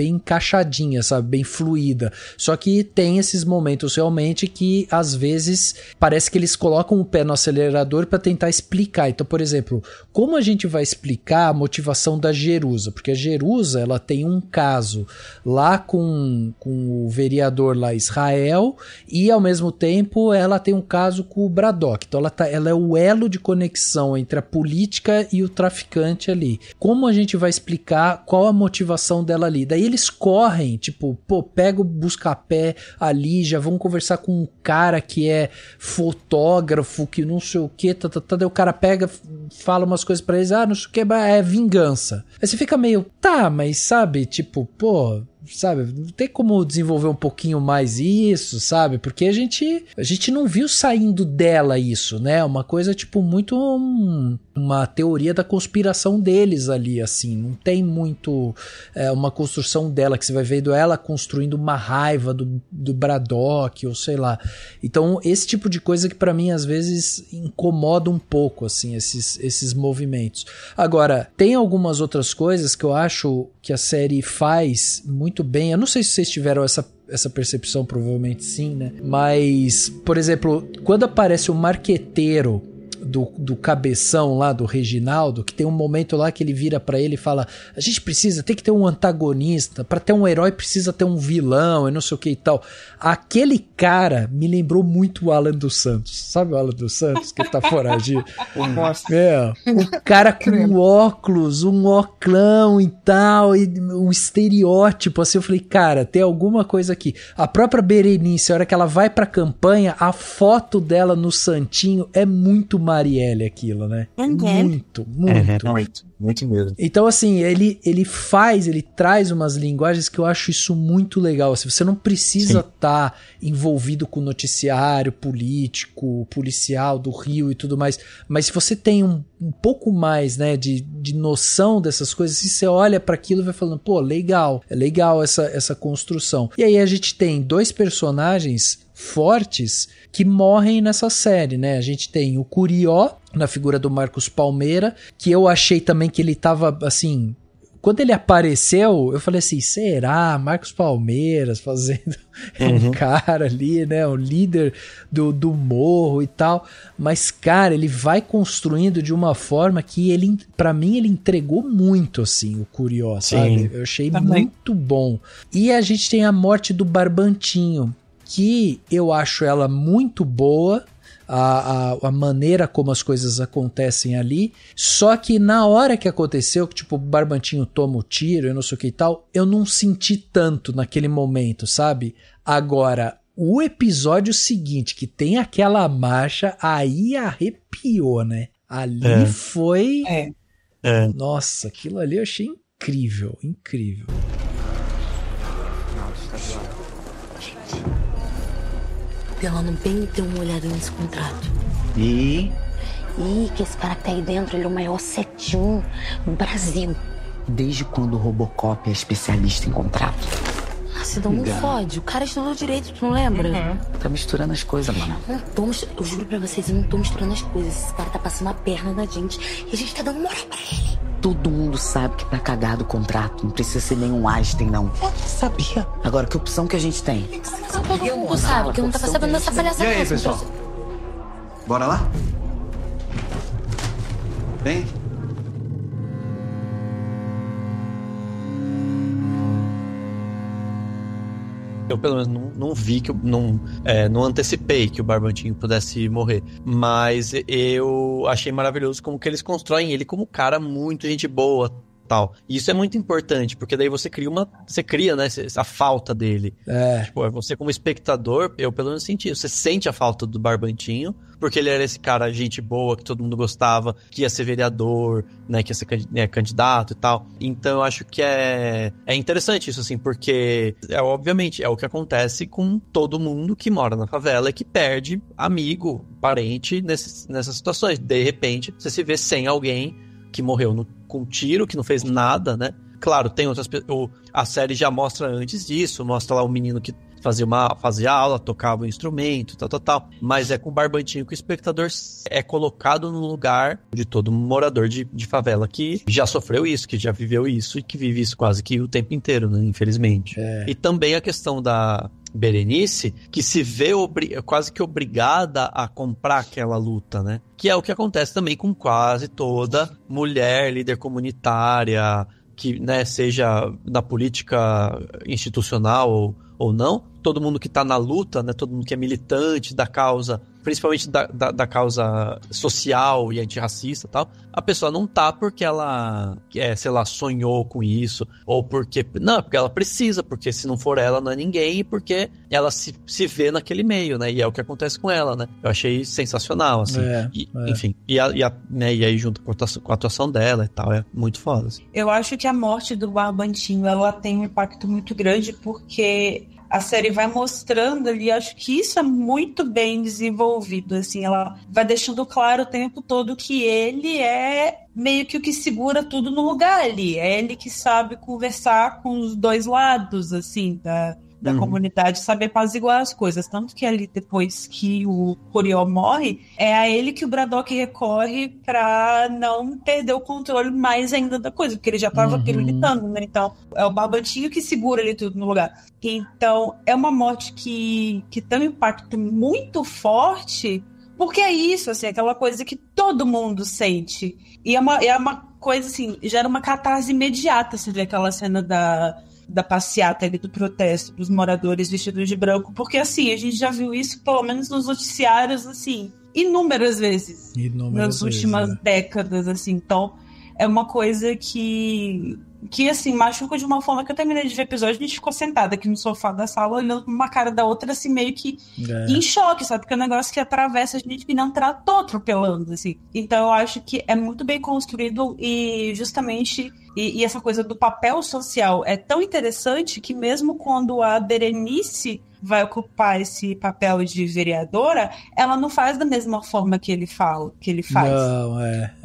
encaixadinha, sabe? Bem fluida. Só que tem esses momentos realmente que, às vezes, parece que eles colocam o pé no acelerador para tentar explicar. Então, por exemplo, como a gente vai explicar a motivação da Jerusa? Porque a Jerusa, ela tem um caso lá com o vereador lá, Israel, e, ao mesmo tempo, ela tem um caso com o Braddock. Então, ela é o elo de conexão entre a política e o traficante ali. Como a gente vai explicar qual a motivação dela ali? Daí eles correm, tipo, pega o busca-pé ali, já vão conversar com um cara que é fotógrafo, que não sei o que, daí o cara pega, fala umas coisas pra eles, não sei o que, é vingança. Aí você fica meio, mas sabe, tipo, sabe, não tem como desenvolver um pouquinho mais isso, sabe, porque a gente não viu saindo dela isso, né, uma coisa tipo muito uma teoria da conspiração deles ali, assim, não tem muito uma construção dela, que você vai vendo ela construindo uma raiva do Braddock, ou sei lá, então esse tipo de coisa que pra mim às vezes incomoda um pouco, assim, esses movimentos. Agora, tem algumas outras coisas que eu acho que a série faz muito bem, eu não sei se vocês tiveram essa percepção, provavelmente sim, né? Mas, por exemplo, quando aparece o marqueteiro do cabeção lá, do Reginaldo, que tem um momento lá que ele vira pra ele e fala, a gente tem que ter um antagonista, pra ter um herói precisa ter um vilão e não sei o que e tal. Aquele cara me lembrou muito o Alan dos Santos, sabe o Alan dos Santos que tá foragido? O cara com um óculos, um oclão e tal, e um estereótipo, assim, eu falei, cara, tem alguma coisa aqui. A própria Berenice, a hora que ela vai pra campanha, a foto dela no santinho é muito Marielle aquilo, né? Muito. Muito mesmo. Então, assim, ele traz umas linguagens que eu acho isso muito legal. Assim, você não precisa estar envolvido com noticiário político, policial do Rio e tudo mais, mas se você tem um pouco mais, né, de noção dessas coisas, se você olha para aquilo e vai falando, pô, legal, é legal essa construção. E aí a gente tem 2 personagens fortes que morrem nessa série, né? A gente tem o Curió, na figura do Marcos Palmeira, que eu achei também que ele tava, assim... Quando ele apareceu, eu falei assim, será? Marcos Palmeiras fazendo um cara ali, né? O líder do morro e tal. Mas, cara, ele vai construindo de uma forma que ele, pra mim, ele entregou muito, assim, o Curió, sabe? Eu achei muito bom. E a gente tem a morte do Barbantinho, que eu acho ela muito boa, a maneira como as coisas acontecem ali, só que na hora que aconteceu, que tipo, o Barbantinho toma o tiro, eu não sei o que e tal, eu não senti tanto naquele momento, sabe? Agora, o episódio seguinte, que tem aquela marcha, aí arrepiou, né? Ali foi... Nossa, aquilo ali eu achei incrível. Delano, bem deu uma olhada nesse contrato. E Que esse cara que tá aí dentro, ele é o maior setinho do Brasil. desde quando o Robocop é especialista em contrato? Você não me fode. O cara estudou direito, tu não lembra? Tá misturando as coisas, mano. Não tô eu juro pra vocês, eu não tô misturando as coisas. Esse cara tá passando a perna na gente e a gente tá dando moral pra ele. Todo mundo sabe que tá cagado o contrato. Não precisa ser nenhum Einstein, não. Eu sabia. Agora, que opção que a gente tem? Todo mundo sabe que eu não tava sabendo dessa palhaçada. E aí, pessoal? Bora lá? Vem. Eu, pelo menos, não vi que não antecipei que o Barbantinho pudesse morrer. Mas eu achei maravilhoso como que eles constroem ele como um cara muito gente boa, tal. E isso é muito importante, porque daí você cria, né, a falta dele. Tipo, você como espectador, eu pelo menos senti, você sente a falta do Barbantinho, porque ele era esse cara gente boa, que todo mundo gostava, que ia ser vereador, né, que ia ser candidato e tal. Então eu acho que é interessante isso, assim, porque obviamente é o que acontece com todo mundo que mora na favela e que perde amigo, parente nessas situações. De repente, você se vê sem alguém que morreu com tiro, que não fez nada, né? Claro, tem outras pessoas. A série já mostra antes disso, mostra lá o menino que fazia aula, tocava o instrumento, tal. Mas é com o Barbantinho que o espectador é colocado no lugar de todo morador de favela que já sofreu isso, que já viveu isso e que vive isso quase que o tempo inteiro, né? Infelizmente. E também a questão da Berenice, que se vê quase que obrigada a comprar aquela luta, né? Que é o que acontece também com quase toda mulher líder comunitária, que, né, seja na política institucional ou não, todo mundo que tá na luta, né, todo mundo que é militante da causa, principalmente da causa social e antirracista e tal, a pessoa não tá porque ela, sei lá, sonhou com isso, ou porque ela precisa, porque se não for ela, não é ninguém, e porque ela se vê naquele meio, né, e é o que acontece com ela, né, eu achei sensacional, assim, enfim, e aí junto com a atuação dela e tal, é muito foda, assim. Eu acho que a morte do Barbantinho, ela tem um impacto muito grande, porque a série vai mostrando ali, acho que isso é muito bem desenvolvido, assim, ela vai deixando claro o tempo todo que ele é meio que o que segura tudo no lugar ali, é ele que sabe conversar com os dois lados, assim, da comunidade, saber apaziguar as coisas, tanto que ali depois que o Curió morre, é a ele que o Braddock recorre pra não perder o controle mais ainda da coisa, porque ele já tava militando, né, então é o Barbantinho que segura ali tudo no lugar. Então é uma morte que tem um impacto muito forte, Porque é isso, assim, aquela coisa que todo mundo sente. E é uma coisa, assim, gera uma catarse imediata se ver aquela cena da passeata ali do protesto dos moradores vestidos de branco. Porque, assim, a gente já viu isso, pelo menos nos noticiários, assim, inúmeras vezes. Nas últimas décadas, assim. Então, é uma coisa que assim, machuca de uma forma que eu terminei de ver o episódio, a gente ficou sentada aqui no sofá da sala, olhando uma cara da outra, assim, meio que em choque, sabe? Porque é um negócio que atravessa a gente que não tratou atropelando, assim. Então eu acho que é muito bem construído e justamente... E essa coisa do papel social é tão interessante que mesmo quando a Berenice vai ocupar esse papel de vereadora, ela não faz da mesma forma que ele faz. Não,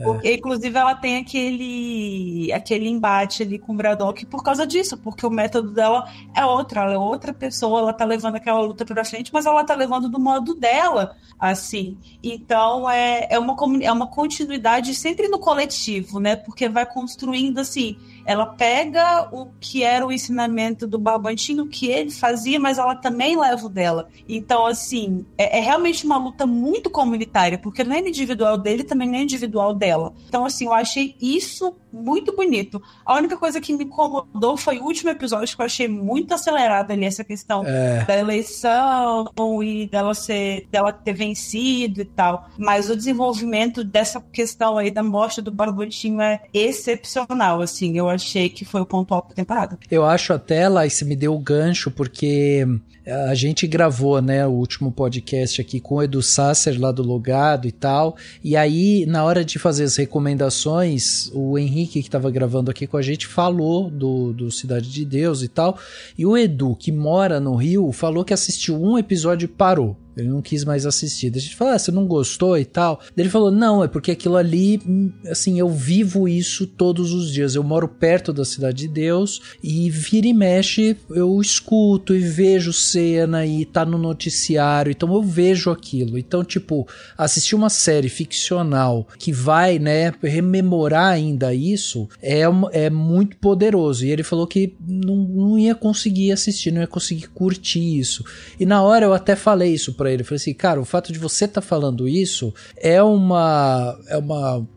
Porque, inclusive, ela tem aquele embate ali com o Braddock por causa disso, porque o método dela é outro, ela é outra pessoa, ela tá levando aquela luta pra frente, mas ela tá levando do modo dela, assim. Então, é uma continuidade sempre no coletivo, né? Porque vai construindo, assim, ela pega o que era o ensinamento do Barbantinho, o que ele fazia, mas ela também leva o dela. Então, assim, é realmente uma luta muito comunitária, porque não é individual dele, também não é individual dela. Então, assim, eu achei isso muito bonito. A única coisa que me incomodou foi o último episódio, que eu achei muito acelerado ali, essa questão da eleição e dela ter vencido e tal. Mas o desenvolvimento dessa questão aí da morte do Barbantinho é excepcional, assim. Eu achei que foi o ponto alto da temporada. Eu acho até, Laís, me deu o gancho, porque a gente gravou, né, o último podcast aqui com o Edu Sasser lá do Logado e tal, e aí na hora de fazer as recomendações, o Henrique que estava gravando aqui com a gente falou do Cidade de Deus e tal, e o Edu, que mora no Rio, falou que assistiu um episódio e parou. Ele não quis mais assistir. A gente falou, você não gostou e tal? Ele falou, não, é porque aquilo ali, assim, eu vivo isso todos os dias. Eu moro perto da Cidade de Deus e vira e mexe, eu escuto e vejo cena e tá no noticiário, então eu vejo aquilo. Então, tipo, assistir uma série ficcional que vai, né, rememorar ainda isso, é muito poderoso. E ele falou que não ia conseguir assistir, não ia conseguir curtir isso. E na hora eu até falei isso pra ele, eu falei assim, cara, o fato de você estar falando isso é uma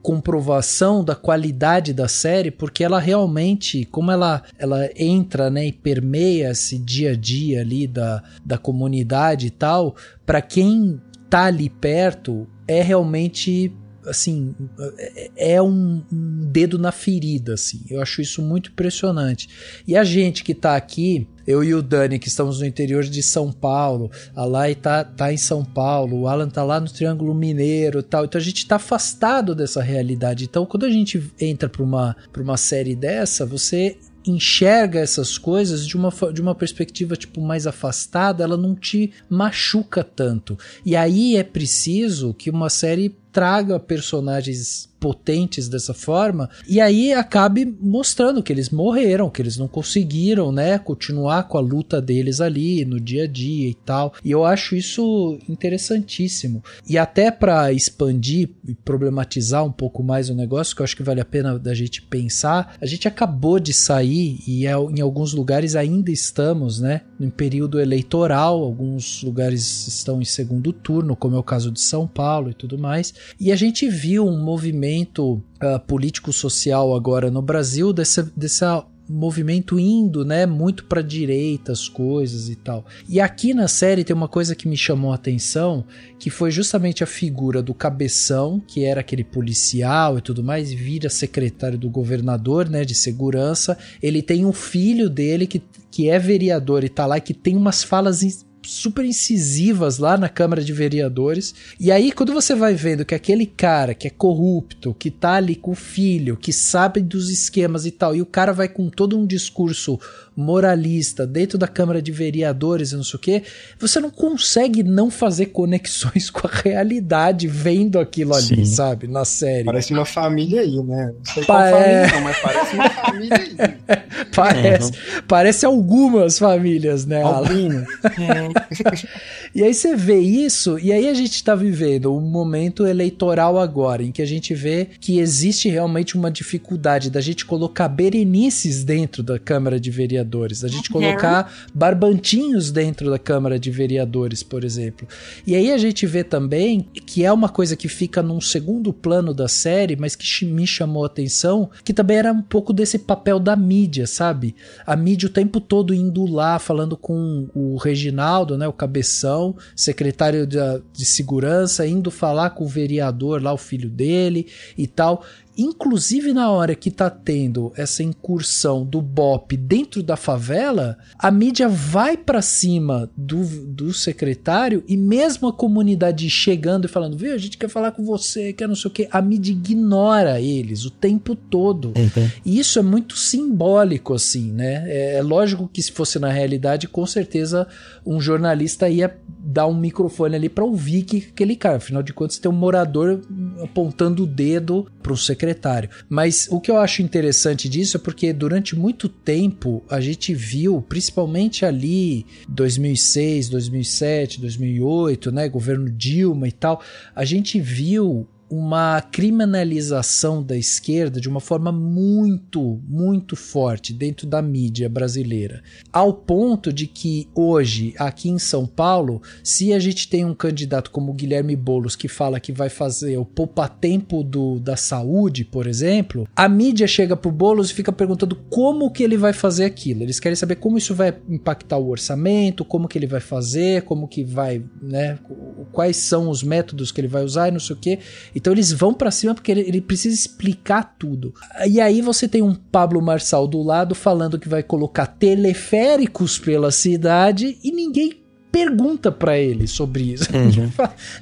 comprovação da qualidade da série, porque ela realmente, como ela entra, né, e permeia esse dia a dia ali da comunidade e tal, para quem tá ali perto, é realmente, assim, é um dedo na ferida, assim. Eu acho isso muito impressionante. E a gente que tá aqui, eu e o Dani, que estamos no interior de São Paulo, a Lai tá em São Paulo, o Alan tá lá no Triângulo Mineiro e tal, então a gente tá afastado dessa realidade. Então quando a gente entra pra uma série dessa, você enxerga essas coisas de uma perspectiva tipo mais afastada, ela não te machuca tanto. E aí é preciso que uma série traga personagens potentes dessa forma, e aí acabe mostrando que eles morreram, que eles não conseguiram, né, continuar com a luta deles ali no dia a dia e tal, e eu acho isso interessantíssimo. E até para expandir e problematizar um pouco mais o negócio, que eu acho que vale a pena da gente pensar, a gente acabou de sair, e em alguns lugares ainda estamos, né, em período eleitoral, alguns lugares estão em segundo turno, como é o caso de São Paulo e tudo mais, e a gente viu um movimento político-social agora no Brasil, desse movimento indo, né, muito para direita as coisas e tal. E aqui na série tem uma coisa que me chamou a atenção, que foi justamente a figura do Cabeção, que era aquele policial e tudo mais, vira secretário do governador, né, de segurança. Ele tem um filho dele que é vereador e tá lá, que tem umas falas super incisivas lá na Câmara de Vereadores, e aí quando você vai vendo que aquele cara que é corrupto, que tá ali com o filho, que sabe dos esquemas e tal, e o cara vai com todo um discurso moralista dentro da Câmara de Vereadores e não sei o que, você não consegue não fazer conexões com a realidade vendo aquilo ali, sabe, na série. Parece uma família aí, né? Não sei qual família não, mas parece uma família aí. Parece algumas famílias, né, Alan? E aí você vê isso, e aí a gente tá vivendo um momento eleitoral agora, em que a gente vê que existe realmente uma dificuldade da gente colocar berenices dentro da Câmara de Vereadores, da gente colocar barbantinhos dentro da Câmara de Vereadores, por exemplo. E aí a gente vê também que é uma coisa que fica num segundo plano da série, mas que me chamou a atenção, que também era um pouco desse papel da mídia, sabe? A mídia o tempo todo indo lá, falando com o Reginaldo, né, o Cabeção, secretário de segurança, indo falar com o vereador lá, o filho dele e tal. Inclusive na hora que tá tendo essa incursão do BOPE dentro da favela, a mídia vai pra cima do secretário, e mesmo a comunidade chegando e falando, viu, a gente quer falar com você, quer não sei o que, a mídia ignora eles o tempo todo. E isso é muito simbólico, assim, né? É lógico que se fosse na realidade, com certeza um jornalista ia dar um microfone ali pra ouvir que aquele cara, afinal de contas tem um morador apontando o dedo pro secretário. Mas o que eu acho interessante disso é porque durante muito tempo a gente viu, principalmente ali 2006, 2007, 2008, né, governo Dilma e tal, a gente viu uma criminalização da esquerda de uma forma muito, muito forte dentro da mídia brasileira. Ao ponto de que hoje, aqui em São Paulo, se a gente tem um candidato como o Guilherme Boulos que fala que vai fazer o poupatempo da saúde, por exemplo, a mídia chega pro Boulos e fica perguntando como que ele vai fazer aquilo. Eles querem saber como isso vai impactar o orçamento, como que ele vai fazer, como que vai, né, quais são os métodos que ele vai usar e não sei o que. Então eles vão pra cima porque ele precisa explicar tudo. E aí você tem um Pablo Marçal do lado falando que vai colocar teleféricos pela cidade e ninguém pergunta pra ele sobre isso.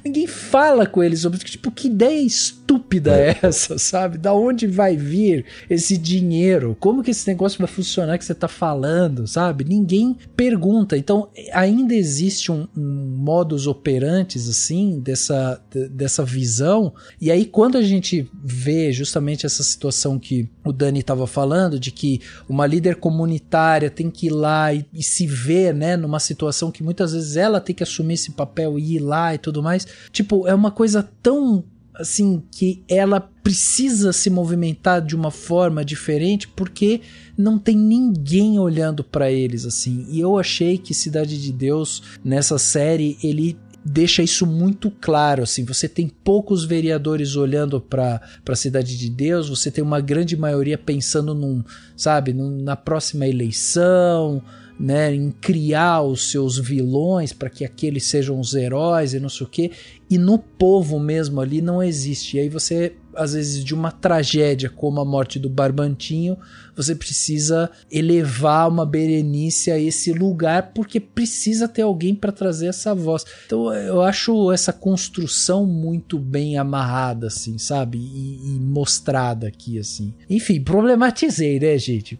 Ninguém fala com ele sobre isso. Tipo, que ideia estúpida é essa, sabe? Da onde vai vir esse dinheiro? Como que esse negócio vai funcionar que você tá falando, sabe? Ninguém pergunta. Então, ainda existe um modus operantes, assim, dessa visão. E aí, quando a gente vê justamente essa situação que o Dani tava falando, de que uma líder comunitária tem que ir lá e se ver, né, numa situação que muitas vezes ela tem que assumir esse papel e ir lá e tudo mais. Tipo, é uma coisa tão, assim, que ela precisa se movimentar de uma forma diferente porque não tem ninguém olhando pra eles, assim. E eu achei que Cidade de Deus, nessa série, ele deixa isso muito claro, assim. Você tem poucos vereadores olhando pra Cidade de Deus, você tem uma grande maioria pensando na próxima eleição, né, em criar os seus vilões para que aqueles sejam os heróis e não sei o que, e no povo mesmo ali não existe. E aí você, às vezes, de uma tragédia como a morte do Barbantinho, você precisa elevar uma Berenice a esse lugar porque precisa ter alguém para trazer essa voz. Então eu acho essa construção muito bem amarrada, assim, sabe? E mostrada aqui, assim. Enfim, problematizei, né, gente?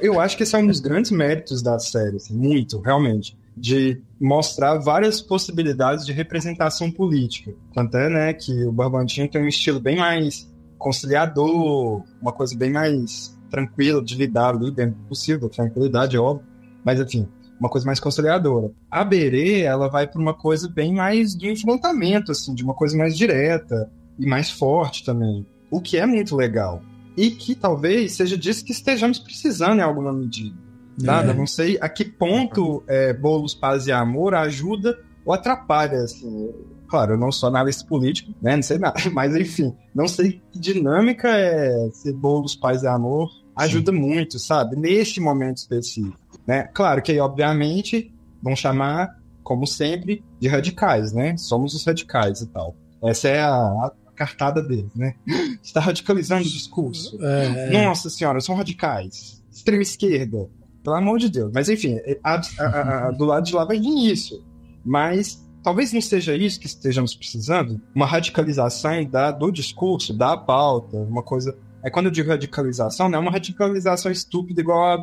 Eu acho que esse é um dos grandes méritos da série, assim, muito, realmente, de mostrar várias possibilidades de representação política. Tanto é, né, que o Barbantinho tem um estilo bem mais conciliador, uma coisa bem mais tranquila de lidar ali dentro do possível, tranquilidade, óbvio, mas enfim, uma coisa mais conciliadora. A Berê, ela vai para uma coisa bem mais de enfrentamento, assim, de uma coisa mais direta e mais forte também, o que é muito legal. E que talvez seja disso que estejamos precisando em alguma medida. Nada, não sei a que ponto Boulos, Paz e Amor ajuda ou atrapalha, assim. Claro, eu não sou analista político, né, não sei nada, mas enfim, não sei que dinâmica se Boulos, Paz e Amor ajuda muito, sabe, neste momento específico, né. Claro que aí, obviamente, vão chamar, como sempre, de radicais, né, somos os radicais e tal. Essa é a cartada deles, né, está radicalizando o discurso. Nossa senhora, são radicais, extrema esquerda. Pelo amor de Deus. Mas, enfim, do lado de lá vai vir isso. Mas talvez não seja isso que estejamos precisando. Uma radicalização do discurso, da pauta, uma coisa... Quando eu digo radicalização, não é uma radicalização estúpida igual a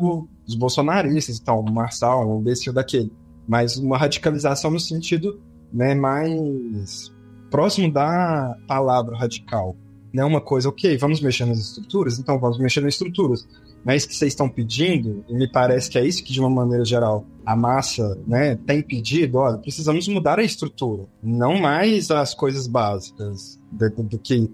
dos bolsonaristas e tal, o Marçal, um desse ou daquele. Mas uma radicalização no sentido, né, mais próximo da palavra radical. Não é uma coisa, ok, vamos mexer nas estruturas? Então vamos mexer nas estruturas. não é isso que vocês estão pedindo, e me parece que é isso que, de uma maneira geral, a massa, né, tem pedido, olha, precisamos mudar a estrutura, não mais as coisas básicas do que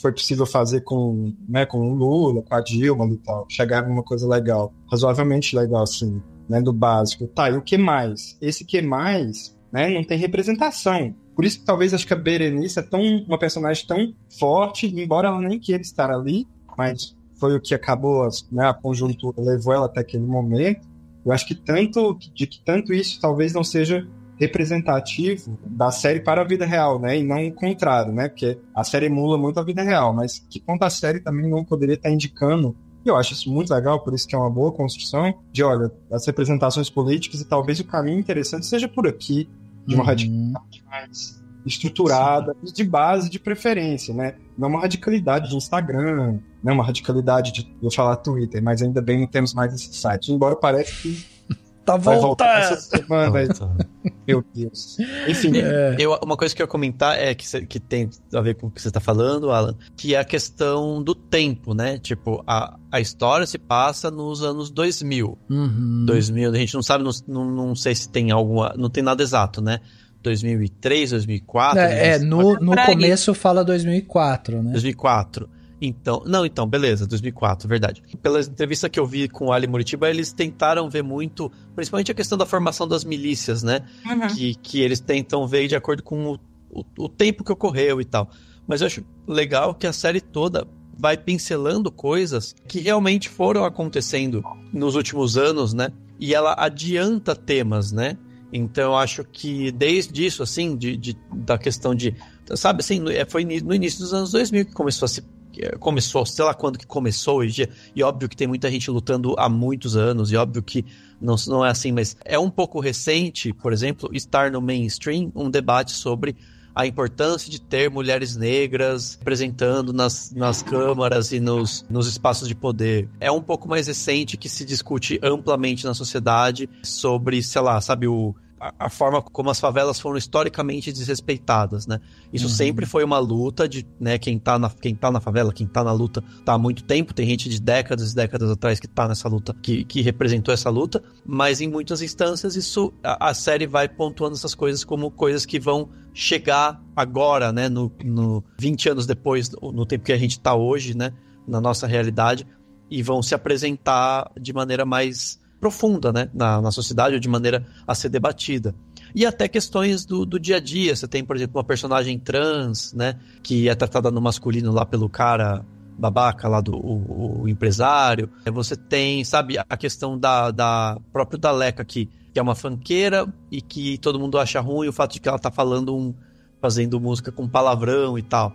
foi possível fazer com o Lula, com a Dilma e tal, chegar a uma coisa legal, razoavelmente legal, assim, né, do básico. Tá, e o que mais? Esse que mais, né, não tem representação. Por isso que talvez acho que a Berenice é uma personagem tão forte, embora ela nem queira estar ali, mas foi o que acabou, né, a conjuntura levou ela até aquele momento. Eu acho que tanto isso talvez não seja representativo da série para a vida real, né, e não o contrário, né, porque a série emula muito a vida real, mas que quanto a série também não poderia estar indicando. E eu acho isso muito legal, por isso que é uma boa construção de, olha, as representações políticas, e talvez o caminho interessante seja por aqui, de uma radicalidade mais estruturada e de base de preferência, né? Não uma radicalidade de Instagram, não uma radicalidade de, vou falar Twitter, mas ainda bem não temos mais esse site, embora pareça que tá vai voltar essa semana. Meu Deus. Enfim. Uma coisa que eu ia comentar é que tem a ver com o que você está falando, Alan, que é a questão do tempo, né? Tipo, a história se passa nos anos 2000. 2000, a gente não sabe, não sei se tem alguma... Não tem nada exato, né? 2003, 2004... No começo fala 2004, né? 2004. Então, beleza, 2004, verdade. Pelas entrevistas que eu vi com o Ali Muritiba, eles tentaram ver muito, principalmente a questão da formação das milícias, né? Que eles tentam ver de acordo com o tempo que ocorreu e tal. Mas eu acho legal que a série toda vai pincelando coisas que realmente foram acontecendo nos últimos anos, né? E ela adianta temas, né? Então eu acho que desde isso, assim, da questão de... Sabe, assim, foi no início dos anos 2000 que começou, sei lá quando que começou, e óbvio que tem muita gente lutando há muitos anos, e óbvio que não é assim, mas é um pouco recente, por exemplo, estar no mainstream um debate sobre a importância de ter mulheres negras representando nas câmaras e nos espaços de poder. É um pouco mais recente que se discute amplamente na sociedade sobre, sei lá, sabe, a forma como as favelas foram historicamente desrespeitadas, né? Isso sempre foi uma luta de, né, quem tá na favela, quem tá na luta tá há muito tempo, tem gente de décadas e décadas atrás que tá nessa luta, que representou essa luta, mas em muitas instâncias a série vai pontuando essas coisas como coisas que vão chegar agora, né, no 20 anos depois, no tempo que a gente tá hoje, né, na nossa realidade, e vão se apresentar de maneira mais profunda, né, na sociedade, ou de maneira a ser debatida. E até questões do dia a dia. Você tem, por exemplo, uma personagem trans, né, que é tratada no masculino lá pelo cara babaca lá o empresário. Você tem, sabe, a questão da própria Leca, que é uma funkeira e que todo mundo acha ruim o fato de que ela tá fazendo música com palavrão e tal.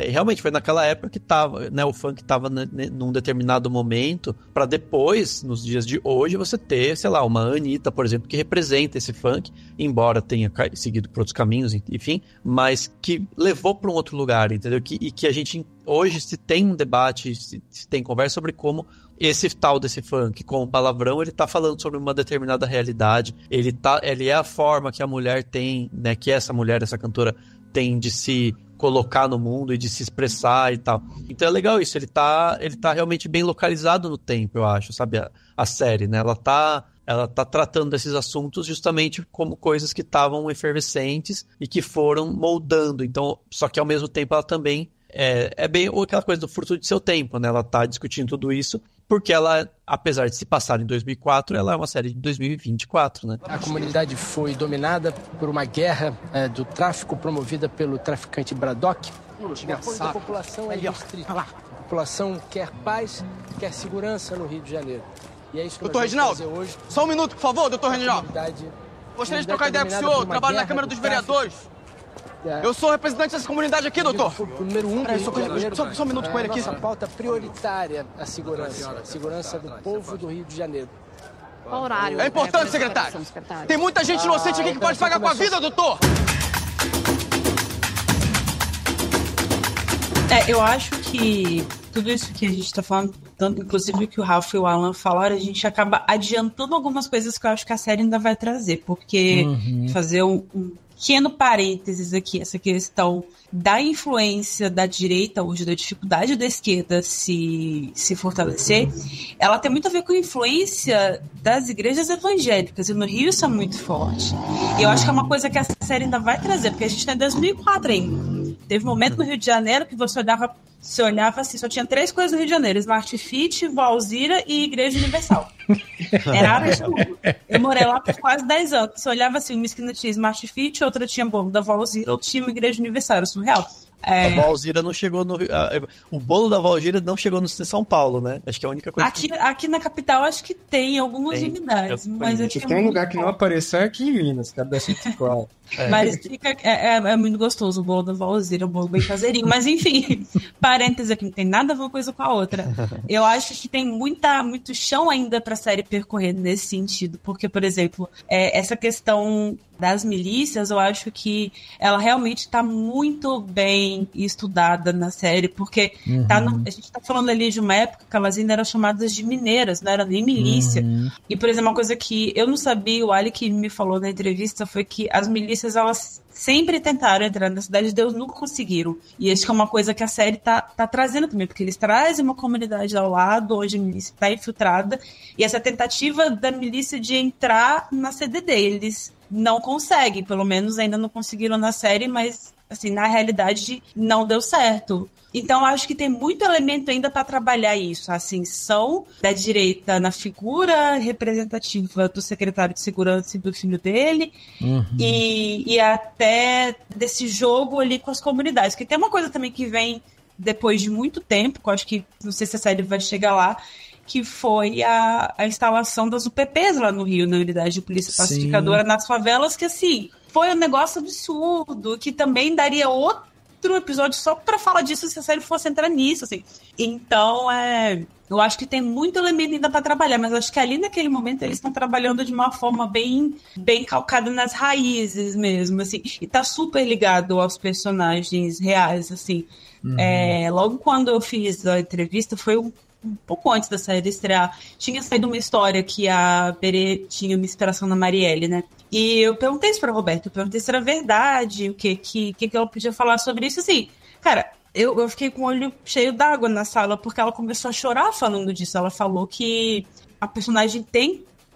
Realmente foi naquela época que tava, né, o funk tava num determinado momento, para depois, nos dias de hoje, você ter, sei lá, uma Anitta, por exemplo, que representa esse funk, embora tenha seguido por outros caminhos, enfim, mas que levou para um outro lugar, entendeu? E que a gente hoje se tem um debate, se tem conversa sobre como esse tal desse funk com o palavrão, ele tá falando sobre uma determinada realidade, ele é a forma que a mulher tem, né, que essa cantora tem de se colocar no mundo e de se expressar e tal. Então é legal isso, ele tá realmente bem localizado no tempo, eu acho, sabe, a série, né, ela tá tratando desses assuntos justamente como coisas que estavam efervescentes e que foram moldando, então, só que ao mesmo tempo ela também é bem aquela coisa do fruto de seu tempo, né, ela tá discutindo tudo isso, porque ela, apesar de se passar em 2004, ela é uma série de 2024, né? A comunidade foi dominada por uma guerra do tráfico promovida pelo traficante Braddock. Depois a população é restrita. A população quer paz, quer segurança no Rio de Janeiro. E é isso que doutor Reginaldo, hoje. Só um minuto, por favor, doutor Reginaldo. Gostaria de trocar ideia com o senhor, trabalho na Câmara dos Vereadores. Eu sou representante dessa comunidade aqui, doutor. Número 1 só um minuto com ele aqui. Essa pauta prioritária, a segurança do povo do Rio de Janeiro. Qual horário? É importante, secretário. Tem muita gente inocente aqui que pode pagar com a vida, doutor. Eu acho que tudo isso que a gente tá falando, tanto inclusive o que o Ralph e o Alan falaram, a gente acaba adiantando algumas coisas que eu acho que a série ainda vai trazer, porque fazer pequeno parênteses aqui, essa questão da influência da direita hoje, da dificuldade da esquerda se fortalecer, ela tem muito a ver com a influência das igrejas evangélicas, e no Rio isso é muito forte. E eu acho que é uma coisa que essa série ainda vai trazer, porque a gente está em 2004 ainda. Teve um momento no Rio de Janeiro que você olhava assim, só tinha 3 coisas no Rio de Janeiro: Smart Fit, Valzira e Igreja Universal. Era área de tudo. Eu morei lá por quase 10 anos. Você olhava assim, uma esquina tinha Smart Fit, outra tinha bolo da Valzira, outra tinha uma Igreja Universal. Era surreal. A Valzira não chegou no... O bolo da Valzira não chegou no São Paulo, né? Acho que é a única coisa aqui na capital acho que tem algumas unidades. Mas tem um lugar que não apareceu aqui em Minas, que é da Chico. Mas é muito gostoso o bolo da Valzira, o bolo bem caseirinho. Mas enfim, parênteses aqui, não tem nada a ver uma coisa com a outra. Eu acho que tem muito chão ainda pra série percorrer nesse sentido. Porque, por exemplo, essa questão das milícias, eu acho que ela realmente está muito bem estudada na série, porque a gente está falando ali de uma época que elas ainda eram chamadas de mineiras, não era nem milícia. E, por exemplo, uma coisa que eu não sabia, o Ali que me falou na entrevista, foi que as milícias, elas sempre tentaram entrar na Cidade de Deus, nunca conseguiram. E acho que é uma coisa que a série tá trazendo também, porque eles trazem uma comunidade ao lado, onde a milícia está infiltrada, e essa tentativa da milícia de entrar na CDD, eles não conseguem, pelo menos ainda não conseguiram na série, mas assim, na realidade não deu certo. Então acho que tem muito elemento ainda para trabalhar isso, a ascensão da direita na figura representativa do secretário de segurança e do filho dele, e até desse jogo ali com as comunidades, porque tem uma coisa também que vem depois de muito tempo, que eu acho que, não sei se a série vai chegar lá, que foi a instalação das UPPs lá no Rio, na Unidade de Polícia Pacificadora, nas favelas, que assim, foi um negócio absurdo, que também daria outro episódio só pra falar disso se a série fosse entrar nisso, assim. Então, eu acho que tem muito elemento ainda pra trabalhar, mas acho que ali naquele momento eles estão trabalhando de uma forma bem calcada nas raízes mesmo, assim, e tá super ligado aos personagens reais, assim. Logo quando eu fiz a entrevista, foi um pouco antes da série estrear, tinha saído uma história que a Berê tinha uma inspiração na Marielle, né? E eu perguntei isso pra Roberta, eu perguntei se era verdade, o que ela podia falar sobre isso, assim, cara, eu fiquei com o olho cheio d'água na sala, porque ela começou a chorar falando disso. Ela falou que a personagem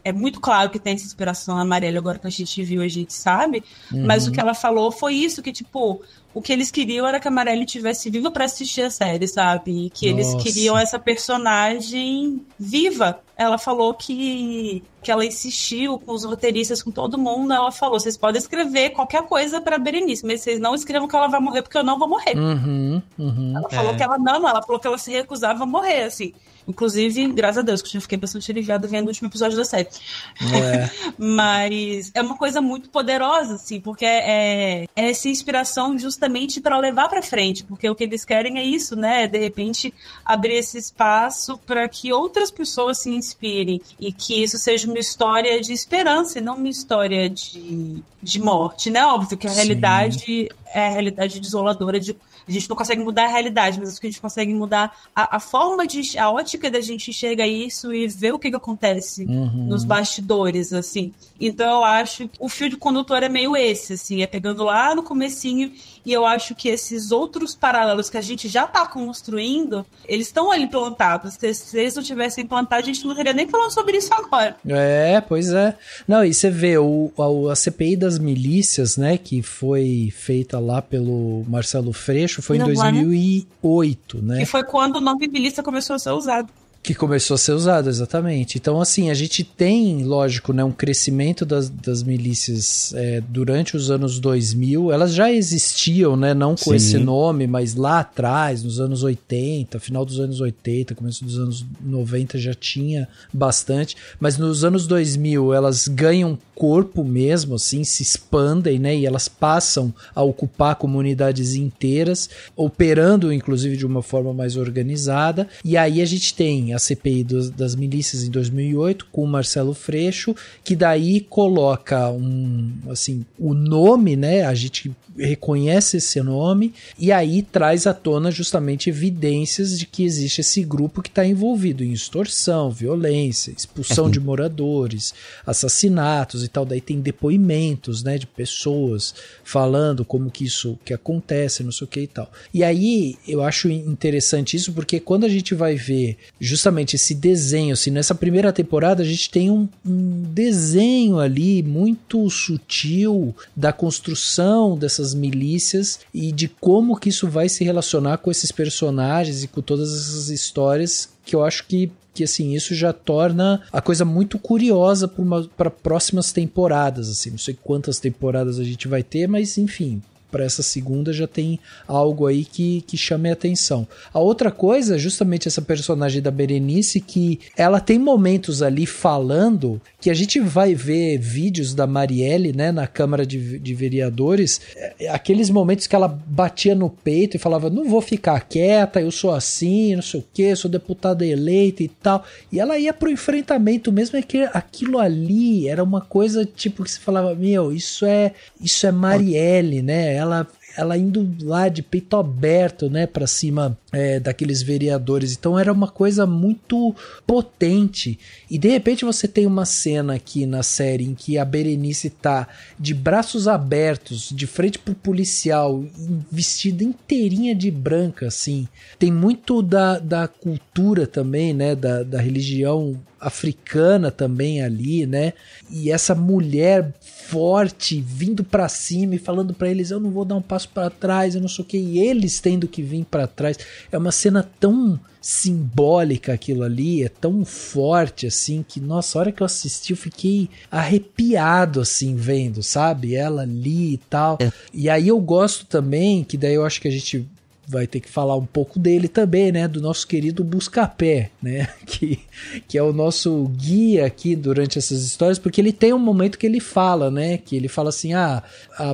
é muito claro que tem essa inspiração na Marielle, agora que a gente viu, a gente sabe, mas o que ela falou foi isso, que tipo, o que eles queriam era que a Marielle estivesse viva pra assistir a série, sabe? E que eles queriam essa personagem viva. Ela falou que ela insistiu com os roteiristas, com todo mundo. Ela falou, vocês podem escrever qualquer coisa pra Berenice, mas vocês não escrevam que ela vai morrer, porque eu não vou morrer. Ela falou que ela falou que ela se recusava a morrer, assim. Inclusive, graças a Deus, que eu fiquei bastante aliviada vendo o último episódio da série. Mas é uma coisa muito poderosa, assim, porque é essa inspiração justamente para levar para frente, porque o que eles querem é isso, né? De repente, abrir esse espaço para que outras pessoas se inspirem e que isso seja uma história de esperança e não uma história de morte, né? Óbvio que a realidade é a realidade desoladora a gente não consegue mudar a realidade, mas acho que a gente consegue mudar a forma a ótica da gente enxerga isso e ver o que acontece nos bastidores, assim. Então eu acho que o fio de condutor é meio esse, assim, é pegando lá no comecinho, e eu acho que esses outros paralelos que a gente já tá construindo, eles estão ali plantados. Se eles não tivessem plantado, a gente não estaria nem falando sobre isso agora. Pois é. Não, e você vê a CPI das milícias, né, que foi feita lá pelo Marcelo Freixo, foi em 2008, né? E foi quando o nome milícia começou a ser usado. Que começou a ser usado, exatamente. Então, assim, a gente tem, lógico, né, um crescimento das milícias durante os anos 2000. Elas já existiam, né, não com esse nome, mas lá atrás, nos anos 80, final dos anos 80, começo dos anos 90 já tinha bastante. Mas nos anos 2000 elas ganham corpo mesmo, assim, se expandem, né, e elas passam a ocupar comunidades inteiras, operando, inclusive, de uma forma mais organizada. E aí a gente tem tem a CPI das milícias em 2008 com o Marcelo Freixo, que daí coloca o nome, né? A gente reconhece esse nome e aí traz à tona justamente evidências de que existe esse grupo que está envolvido em extorsão, violência, expulsão de moradores, assassinatos e tal. Daí tem depoimentos, né, de pessoas falando como que isso que acontece, não sei o que e tal. E aí eu acho interessante isso porque quando a gente vai ver justamente esse desenho, assim, nessa primeira temporada a gente tem um desenho ali muito sutil da construção dessas milícias e de como que isso vai se relacionar com esses personagens e com todas essas histórias, que eu acho que assim, isso já torna a coisa muito curiosa para próximas temporadas, assim, não sei quantas temporadas a gente vai ter, mas enfim, para essa segunda já tem algo aí que chame a atenção. A outra coisa é justamente essa personagem da Berenice, que ela tem momentos ali falando que a gente vai ver vídeos da Marielle, né, na Câmara de Vereadores, aqueles momentos que ela batia no peito e falava, não vou ficar quieta, eu sou assim, não sei o que, sou deputada eleita e tal, e ela ia pro enfrentamento mesmo, é que aquilo ali era uma coisa tipo que se falava, meu, isso é Marielle, né, ela indo lá de peito aberto, né, pra cima daqueles vereadores. Então era uma coisa muito potente. E de repente você tem uma cena aqui na série em que a Berenice tá de braços abertos, de frente pro policial, vestida inteirinha de branca, assim. Tem muito da cultura também, né, da religião africana também ali, né? E essa mulher forte vindo pra cima e falando pra eles, eu não vou dar um passo pra trás, eu não sei o que, e eles tendo que vir pra trás. É uma cena tão simbólica aquilo ali, é tão forte assim, que nossa, a hora que eu assisti eu fiquei arrepiado assim vendo, sabe? Ela ali e tal. E aí eu gosto também, que daí eu acho que a gente vai ter que falar um pouco dele também, né, do nosso querido Buscapé, né, que é o nosso guia aqui durante essas histórias, porque ele tem um momento que ele fala, né, que ele fala assim, a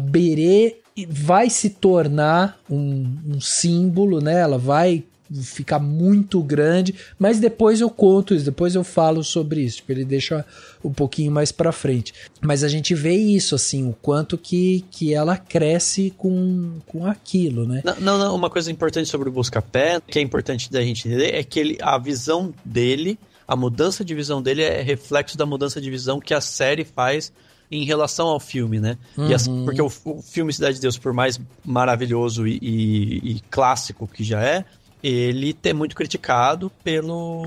Berê vai se tornar um símbolo, né, ela vai ficar muito grande, mas depois eu conto isso, depois eu falo sobre isso, tipo, ele deixa um pouquinho mais pra frente, mas a gente vê isso, assim, o quanto que ela cresce com aquilo, né? Não, uma coisa importante sobre o Buscapé, que é importante da gente entender, é que a visão dele, a mudança de visão dele é reflexo da mudança de visão que a série faz em relação ao filme, né? Uhum. Porque o filme Cidade de Deus, por mais maravilhoso e clássico que já é, ele é muito criticado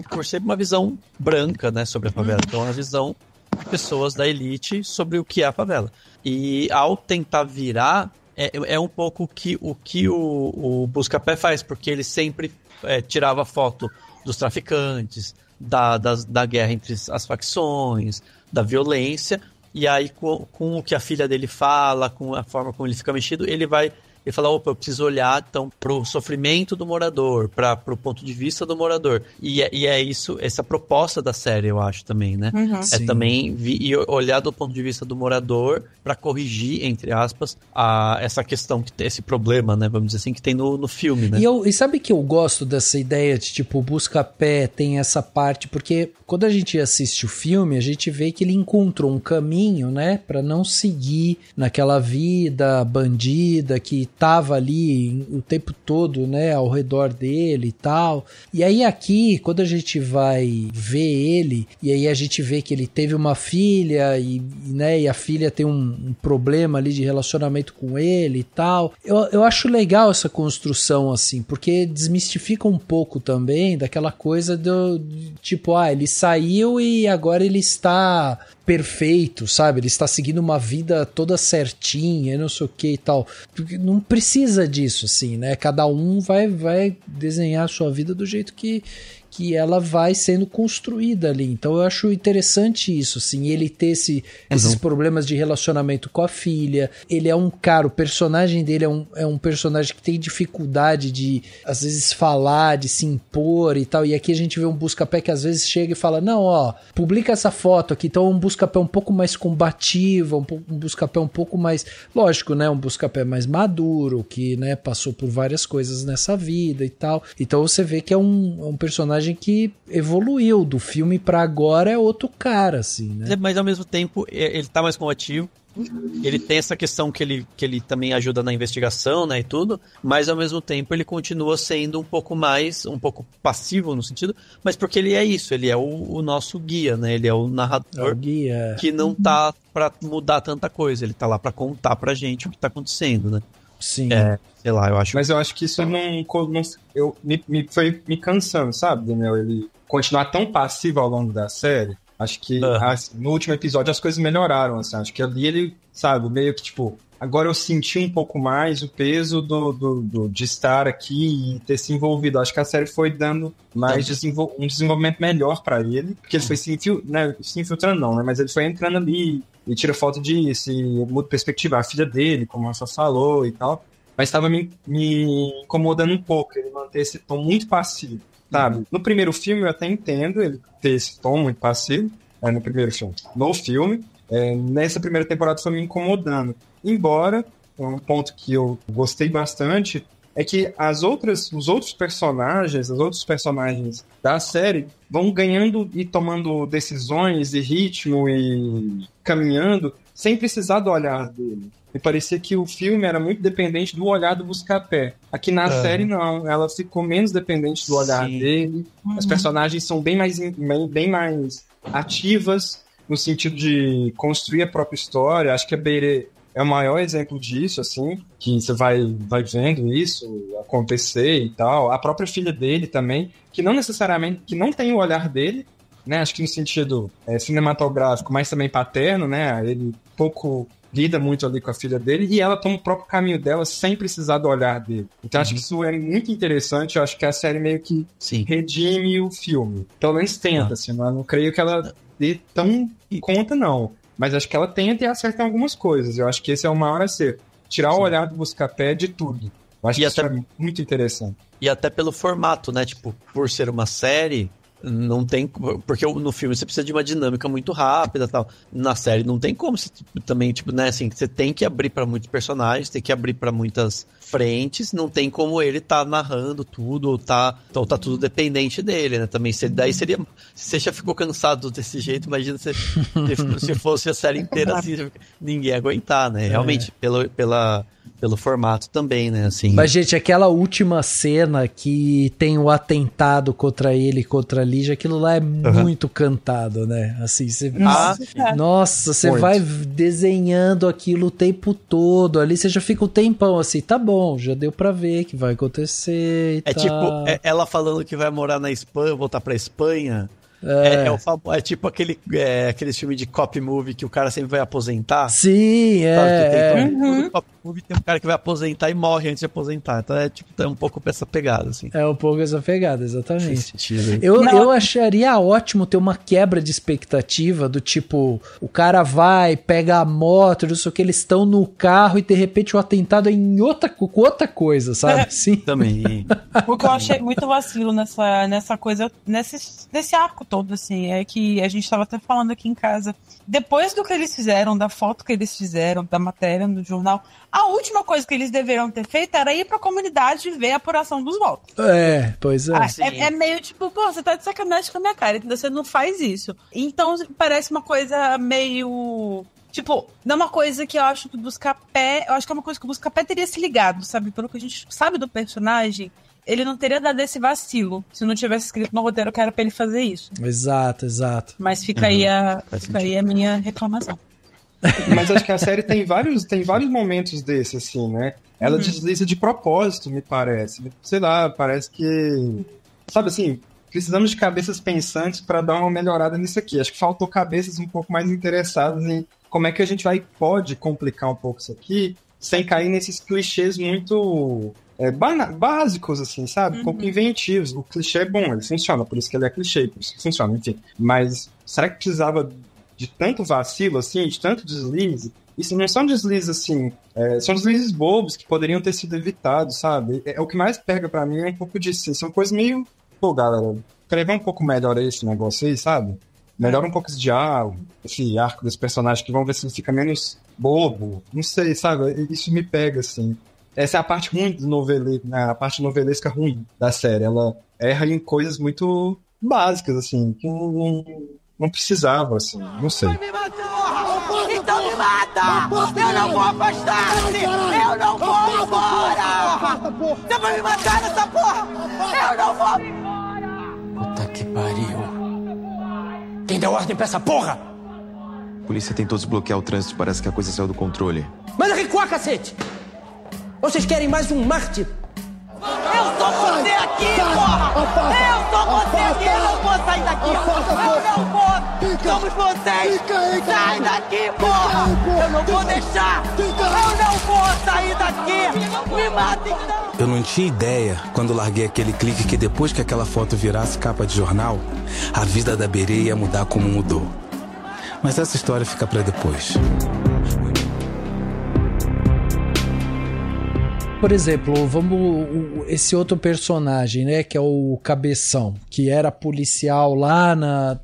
por ser uma visão branca, né, sobre a favela. Então, é uma visão de pessoas da elite sobre o que é a favela. E ao tentar virar, é um pouco o que o Buscapé faz, porque ele sempre tirava foto dos traficantes, da guerra entre as facções, da violência, e aí com o que a filha dele fala, com a forma como ele fica mexido, ele fala, opa, eu preciso olhar então pro sofrimento do morador, pro ponto de vista do morador. E é isso, essa proposta da série, eu acho, também, né? Uhum. É também olhar do ponto de vista do morador para corrigir, entre aspas, essa questão, esse problema, né? Vamos dizer assim, que tem no filme, né? E sabe que eu gosto dessa ideia de, tipo, o Buscapé tem essa parte, porque quando a gente assiste o filme, a gente vê que ele encontrou um caminho, né? Pra não seguir naquela vida bandida que tava ali o tempo todo, né, ao redor dele e tal. E aí aqui, quando a gente vai ver ele, e aí a gente vê que ele teve uma filha e a filha tem um problema ali de relacionamento com ele e tal. Eu acho legal essa construção, assim, porque desmistifica um pouco também daquela coisa do tipo, ele saiu e agora ele está perfeito, sabe? Ele está seguindo uma vida toda certinha, não sei o que e tal. Porque não precisa disso, assim, né? Cada um vai desenhar a sua vida do jeito que ela vai sendo construída ali. Então eu acho interessante isso, assim, ele ter esses problemas de relacionamento com a filha. Ele é um cara, o personagem dele é um personagem que tem dificuldade de, às vezes, falar, de se impor e tal. E aqui a gente vê um Buscapé que às vezes chega e fala, não, publica essa foto aqui. Então um Buscapé um pouco mais combativo, um Buscapé um pouco mais, lógico, né, um Buscapé mais maduro, que, né, passou por várias coisas nessa vida e tal. Então você vê que é um personagem personagem que evoluiu do filme pra agora, é outro cara, assim, né? Mas ao mesmo tempo, ele tá mais combativo. Ele tem essa questão que ele também ajuda na investigação, né, e tudo, mas ao mesmo tempo ele continua sendo um pouco passivo no sentido, mas porque ele é isso, ele é o nosso guia, né, ele é o narrador que não tá pra mudar tanta coisa, ele tá lá pra contar pra gente o que tá acontecendo, né. Sim. Sei lá, eu acho. Mas eu acho que isso foi me cansando, sabe, Daniel? Ele continuar tão passivo ao longo da série. Acho que no último episódio as coisas melhoraram, assim. Acho que ali ele, sabe, meio que tipo... Agora eu senti um pouco mais o peso de estar aqui e ter se envolvido. Acho que a série foi dando mais um desenvolvimento melhor pra ele. Porque ele foi se infiltrando, não, né? Mas ele foi entrando ali e tira foto disso e muda perspectiva. A filha dele, como a Rafa falou e tal. Mas estava me incomodando um pouco ele manter esse tom muito passivo. Sabe? No primeiro filme eu até entendo ele ter esse tom muito passivo, no primeiro filme. No filme, nessa primeira temporada foi me incomodando. Embora, um ponto que eu gostei bastante é que os outros personagens da série vão ganhando e tomando decisões e ritmo e caminhando sem precisar do olhar dele. Me parecia que o filme era muito dependente do olhar do Buscapé. Aqui na série, não. Ela ficou menos dependente do olhar dele. As personagens são bem mais ativas no sentido de construir a própria história. Acho que a Beire é o maior exemplo disso, assim, que você vai vendo isso acontecer e tal. A própria filha dele também, que não necessariamente, que não tem o olhar dele, né? Acho que no sentido cinematográfico, mas também paterno, né? Ele pouco lida muito ali com a filha dele e ela toma o próprio caminho dela sem precisar do olhar dele. Então acho que isso é muito interessante. Eu acho que a série meio que redime o filme. Pelo menos tenta, assim. Eu não creio que ela dê tão conta, não. Mas acho que ela tenta e acerta em algumas coisas. Eu acho que esse é o maior acerto. Tirar o olhar do Buscapé de tudo. Eu acho que isso é muito interessante. E até pelo formato, né? Tipo, por ser uma série... Não tem... Porque no filme você precisa de uma dinâmica muito rápida e tal. Na série não tem como você também, tipo, né, assim, você tem que abrir pra muitos personagens, tem que abrir pra muitas frentes, não tem como ele tá narrando tudo, ou tá tudo dependente dele, né? Também, daí seria... Se você já ficou cansado desse jeito, imagina se fosse a série inteira assim, ninguém ia aguentar, né? Realmente, pelo formato também, né? Assim. Mas, gente, aquela última cena que tem o atentado contra ele e contra a Lígia, aquilo lá é muito cantado, né? Assim, você... Nossa, você vai desenhando aquilo o tempo todo. Ali você já fica um tempão assim, tá bom, já deu pra ver que vai acontecer e tal. Tipo, ela falando que vai morar na Espanha, voltar pra Espanha... É tipo aquele filme de cop movie que o cara sempre vai aposentar. Sim, No cop movie tem um cara que vai aposentar e morre antes de aposentar. Então é um pouco essa pegada, assim. É um pouco essa pegada, exatamente. Eu acharia ótimo ter uma quebra de expectativa do tipo, o cara vai, pega a moto, não sei o que, eles estão no carro e de repente o atentado é em outra coisa, sabe? Sim. Também. O que eu achei muito vacilo nessa coisa, nesse arco todo, assim, é que a gente tava até falando aqui em casa. Depois do que eles fizeram, da foto que eles fizeram, da matéria no jornal, a última coisa que eles deveriam ter feito era ir pra comunidade ver a apuração dos votos. Pois é. É meio tipo, pô, você tá de sacanagem com a minha cara, então você não faz isso. Então parece uma coisa meio... Tipo, não é uma coisa que eu acho que o Buscapé... Eu acho que é uma coisa que o Buscapé teria se ligado, sabe? Pelo que a gente sabe do personagem, ele não teria dado esse vacilo se não tivesse escrito no roteiro que era pra ele fazer isso. Exato. Mas fica aí a minha reclamação. Mas acho que a série tem vários momentos desses, assim, né? Ela desliza de propósito, me parece. Sei lá, parece que... Sabe assim, precisamos de cabeças pensantes pra dar uma melhorada nisso aqui. Acho que faltou cabeças um pouco mais interessadas em como é que a gente pode complicar um pouco isso aqui sem cair nesses clichês muito... básicos, assim, sabe? Um pouco inventivos. O clichê é bom, ele funciona, por isso que ele é clichê, por isso que funciona, enfim. Mas será que precisava de tanto vacilo, assim, de tanto deslize? Isso não são deslizes, assim, são deslizes bobos que poderiam ter sido evitados, sabe? O que mais pega pra mim é um pouco disso, assim, são coisas meio... Pô, galera, escrever um pouco melhor esse negócio aí, sabe? Melhora um pouco esse diálogo, esse arco desse personagem, que vão ver se ele fica menos bobo, não sei, sabe? Isso me pega, assim. Essa é a parte ruim do novelesco, né? A parte novelesca ruim da série. Ela erra em coisas muito básicas, assim, que não precisava, assim, não sei. Então me mata! Eu não vou afastar-se! Eu não vou embora! Você vai me matar nessa porra! Eu não vou embora! Puta que pariu. Quem deu ordem pra essa porra? A polícia tentou desbloquear o trânsito, parece que a coisa saiu do controle. Manda recuar, cacete! Vocês querem mais um mártir? Eu sou você aqui, porra! Eu sou você aqui! Eu não vou sair daqui! Eu não vou! Somos vocês! Sai daqui, porra! Eu não vou deixar! Eu não vou sair daqui! Me matem, não! Eu não tinha ideia, quando larguei aquele clique, que depois que aquela foto virasse capa de jornal, a vida da Berê ia mudar como mudou. Mas essa história fica pra depois. Por exemplo, esse outro personagem, né, que é o Cabeção, que era policial lá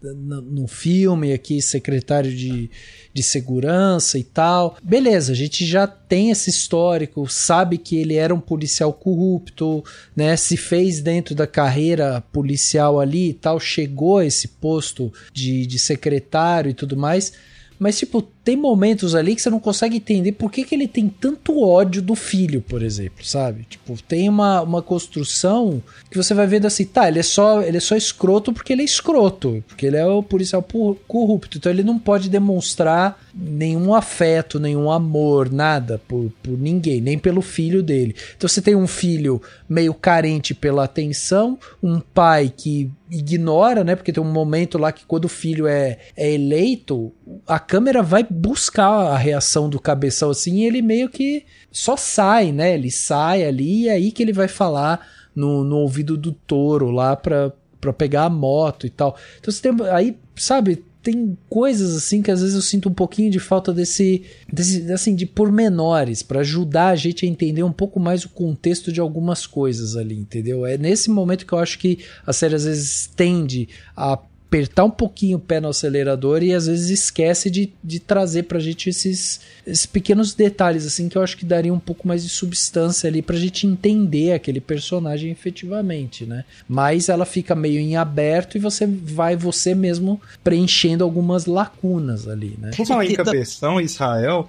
no filme, aqui secretário de segurança e tal. Beleza, a gente já tem esse histórico, sabe que ele era um policial corrupto, né, se fez dentro da carreira policial ali e tal, chegou a esse posto de secretário e tudo mais. Mas, tipo, tem momentos ali que você não consegue entender por que ele tem tanto ódio do filho, por exemplo, sabe? Tipo, tem uma construção que você vai vendo assim, tá, ele é só escroto porque ele é escroto, porque ele é o policial corrupto, então ele não pode demonstrar nenhum afeto, nenhum amor, nada por ninguém, nem pelo filho dele. Então você tem um filho meio carente pela atenção, um pai que ignora, né? Porque tem um momento lá que quando o filho é eleito, a câmera vai buscar a reação do Cabeção assim e ele meio que só sai, né? Ele sai ali e é aí que ele vai falar no ouvido do Toro lá pra pegar a moto e tal. Então você tem aí, sabe, tem coisas assim que às vezes eu sinto um pouquinho de falta desse assim, de pormenores para ajudar a gente a entender um pouco mais o contexto de algumas coisas ali, entendeu? É nesse momento que eu acho que a série às vezes tende a apertar um pouquinho o pé no acelerador e às vezes esquece de trazer pra gente esses pequenos detalhes assim que eu acho que daria um pouco mais de substância ali pra gente entender aquele personagem efetivamente, né? Mas ela fica meio em aberto e você mesmo preenchendo algumas lacunas ali, né? Vamos falar em Cabeção, Israel.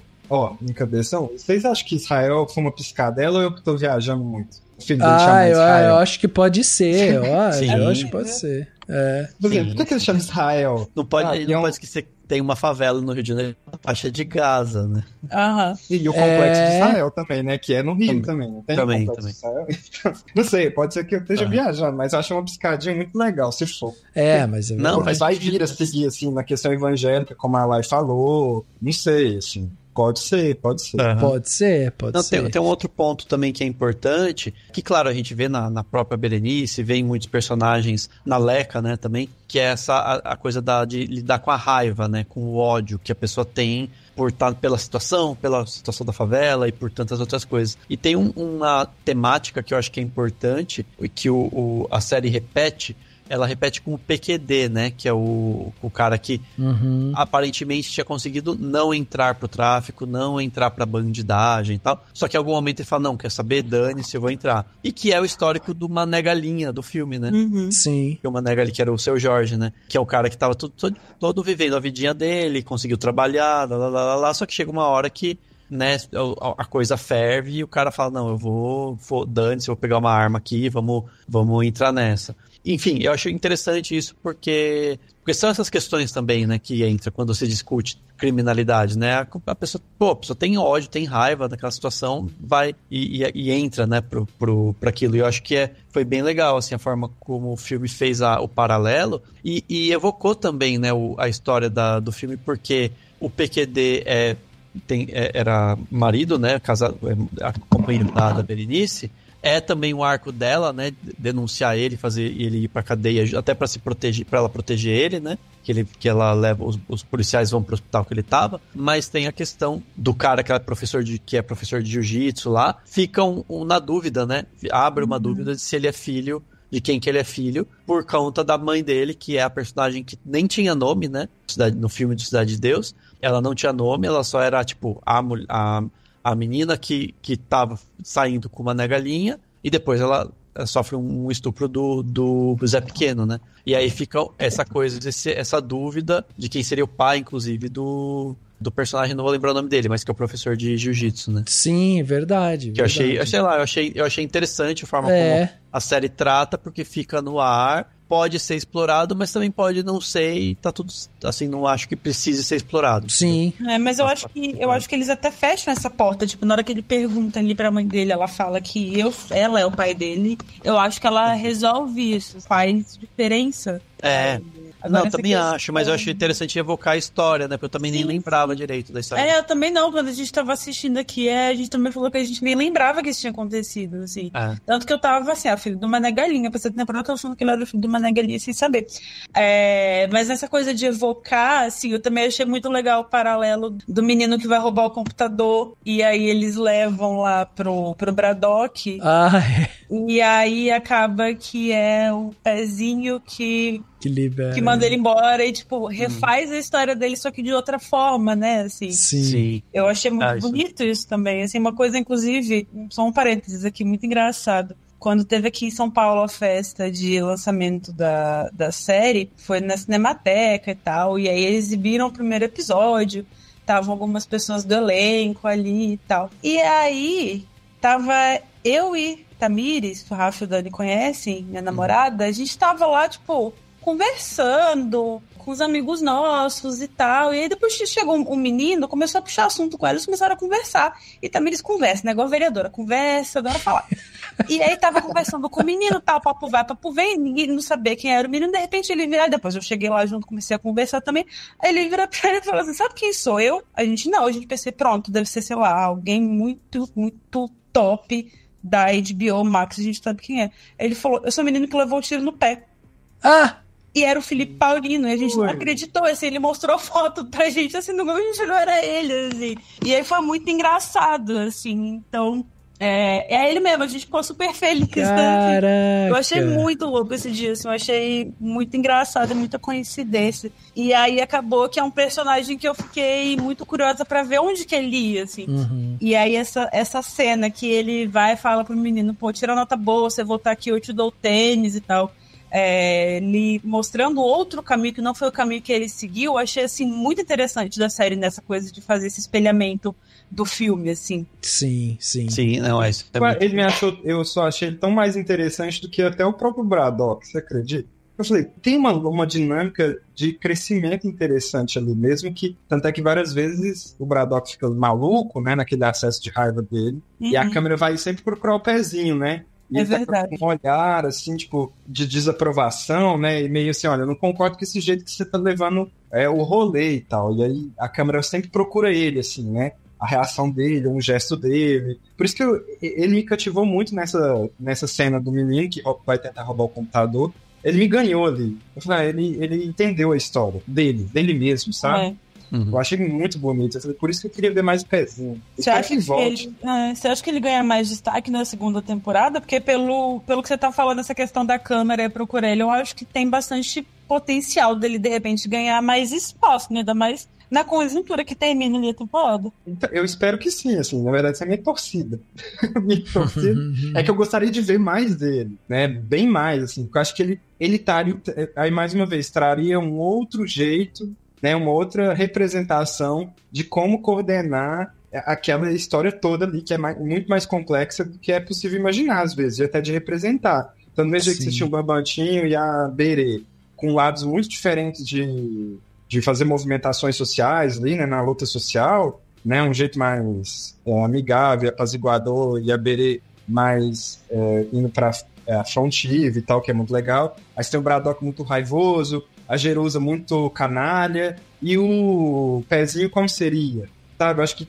Em Cabeção, vocês acham que Israel foi uma piscadela ou eu que tô viajando muito? Eu acho que pode ser. Eu acho que pode ser. Por exemplo, por que ele chama Israel? Não pode esquecer que tem uma favela no Rio de Janeiro, a faixa de Gaza, né? E o complexo de Israel também, né? Que é no Rio também. Não tem também. De Israel? Não sei, pode ser que eu esteja viajando, mas eu acho uma piscadinha muito legal, se for. Mas... Não, mas vai vir a seguir, assim, na questão evangélica, como a Lai falou, não sei, assim... Pode ser. Uhum. Pode ser. Tem um outro ponto também que é importante, que claro, a gente vê na própria Berenice, vê em muitos personagens, na Leca, né, também, que é a coisa de lidar com a raiva, né, com o ódio que a pessoa tem por estar pela situação da favela e por tantas outras coisas. E tem uma temática que eu acho que é importante, que a série repete, ela repete com o PQD, né? Que é o cara que aparentemente tinha conseguido não entrar pro tráfico, não entrar pra bandidagem e tal. Só que em algum momento ele fala, não, quer saber? Dane-se, eu vou entrar. E que é o histórico do Mané Galinha, do filme, né? Sim. Que o Mané Galinha, que era o Seu Jorge, né? Que é o cara que tava todo vivendo a vidinha dele, conseguiu trabalhar, só que chega uma hora que, né, a coisa ferve e o cara fala, não, eu vou dane-se, eu vou pegar uma arma aqui, vamos entrar nessa. Enfim, eu acho interessante isso porque são essas questões também, né, que entra quando se discute criminalidade, né? A pessoa tem ódio, tem raiva daquela situação, vai e entra, né, pra aquilo. E eu acho que foi bem legal, assim, a forma como o filme fez o paralelo e evocou também, né, a história do filme, porque o PQD era marido, né, casado, companheiro da Berenice. É também um arco dela, né, denunciar ele, fazer ele ir pra cadeia, até pra se proteger, pra ela proteger ele, né, que ela leva, os policiais vão pro hospital que ele tava, mas tem a questão do cara que é professor de jiu-jitsu lá, fica na dúvida, né, abre uma dúvida de se ele é filho, de quem que ele é filho, por conta da mãe dele, que é a personagem que nem tinha nome, né, no filme do Cidade de Deus, ela não tinha nome, ela só era, tipo, a menina que tava saindo com uma Mané Galinha, e depois ela sofre um estupro do Zé Pequeno, né? E aí fica essa coisa, essa dúvida de quem seria o pai, inclusive, do personagem, não vou lembrar o nome dele, mas que é o professor de jiu-jitsu, né? Sim, verdade. Que eu achei interessante a forma como a série trata, porque fica no ar, pode ser explorado, mas também pode não ser, e tá tudo, assim, não acho que precise ser explorado. Sim. Mas eu acho que eles até fecham essa porta, tipo, na hora que ele pergunta ali pra mãe dele, ela fala que ela é o pai dele, eu acho que ela resolve isso, faz diferença. Não, também acho, mas eu acho interessante evocar a história, né? Porque eu também nem lembrava direito da história. Eu também não, quando a gente tava assistindo aqui, a gente também falou que a gente nem lembrava que isso tinha acontecido, assim. Tanto que eu tava assim, filho do Mané Galinha, pra você ter temporada, eu tava achando que ele era o filho do Mané Galinha sem saber. Mas essa coisa de evocar, assim, eu também achei muito legal o paralelo do menino que vai roubar o computador, e aí eles levam lá pro Braddock. E aí acaba que é o Pezinho que manda ele embora e, tipo, refaz a história dele, só que de outra forma, né, assim. Sim. Eu achei muito bonito isso também, assim, uma coisa, inclusive, só um parênteses aqui, muito engraçado. Quando teve aqui em São Paulo a festa de lançamento da série, foi na Cinemateca e tal, e aí eles exibiram o primeiro episódio, estavam algumas pessoas do elenco ali e tal. E aí, tava eu e Tamires, o Rafa e o Dani conhecem, minha namorada, a gente tava lá, tipo, conversando com os amigos nossos e tal. E aí depois chegou um menino, começou a puxar assunto com eles, começaram a conversar. E Tamires conversa, né? Igual a vereadora, conversa, adora falar. E aí tava conversando com o menino, tal, papo vai, papo vem, ninguém não sabia quem era o menino, de repente ele vira, depois eu cheguei lá junto, comecei a conversar também, aí ele vira pra ele e fala assim, sabe quem sou eu? A gente pensei, pronto, deve ser, sei lá, alguém muito, muito top da HBO Max, a gente sabe quem é. Aí ele falou, eu sou o menino que levou o tiro no pé. E era o Felipe Paulino, e a gente não acreditou, assim, ele mostrou foto pra gente, assim, no momento não era ele, assim. E aí foi muito engraçado, assim, então... É ele mesmo, a gente ficou super feliz. Caraca. Né? Eu achei muito louco esse dia, assim, eu achei muito engraçado, muita coincidência. E aí acabou que é um personagem que eu fiquei muito curiosa pra ver onde que ele ia, assim. E aí essa cena que ele vai e fala pro menino, pô, tira nota boa, você voltar aqui, eu te dou tênis e tal. Ele mostrando outro caminho que não foi o caminho que ele seguiu, eu achei, assim, muito interessante da série nessa coisa de fazer esse espelhamento do filme, assim. Sim. Não, eu só achei ele tão mais interessante do que até o próprio Braddock, você acredita? Eu falei, tem uma dinâmica de crescimento interessante ali mesmo, que tanto é que várias vezes o Braddock fica maluco, né, naquele acesso de raiva dele, e a câmera vai sempre procurar o pezinho, né? E ele tá com um olhar, assim, tipo, de desaprovação, né? E meio assim, olha, eu não concordo com esse jeito que você tá levando o rolê e tal. E aí a câmera sempre procura ele, assim, né? A reação dele, um gesto dele. Por isso que ele me cativou muito nessa cena do menino que vai tentar roubar o computador. Ele me ganhou ali. Eu falei, ele entendeu a história dele mesmo, sabe? Eu achei muito bonito. Por isso que eu queria ver mais o Pezinho. Você acha que ele ganha mais destaque na segunda temporada? Porque pelo que você tá falando, essa questão da câmera e procurar ele, eu acho que tem bastante potencial dele, de repente, ganhar mais espaço, né? Ainda mais na conjuntura que termina ali a temporada. Então, eu espero que sim, assim. Na verdade, essa é a minha torcida. Minha torcida é que eu gostaria de ver mais dele, né? Bem mais, assim. Porque eu acho que ele aí, mais uma vez, traria um outro jeito, né, uma outra representação de como coordenar aquela história toda ali, que é muito mais complexa do que é possível imaginar, às vezes, e até de representar. Então, do mesmo jeito que você tinha o Barbantinho e a Berê, com lados muito diferentes de fazer movimentações sociais ali, né, na luta social, né, um jeito mais amigável, apaziguador, e a Berê mais indo para afrontiva e tal, que é muito legal. Aí você tem o Braddock muito raivoso, a Jerusa muito canalha, e o Pezinho como seria? Sabe, eu acho que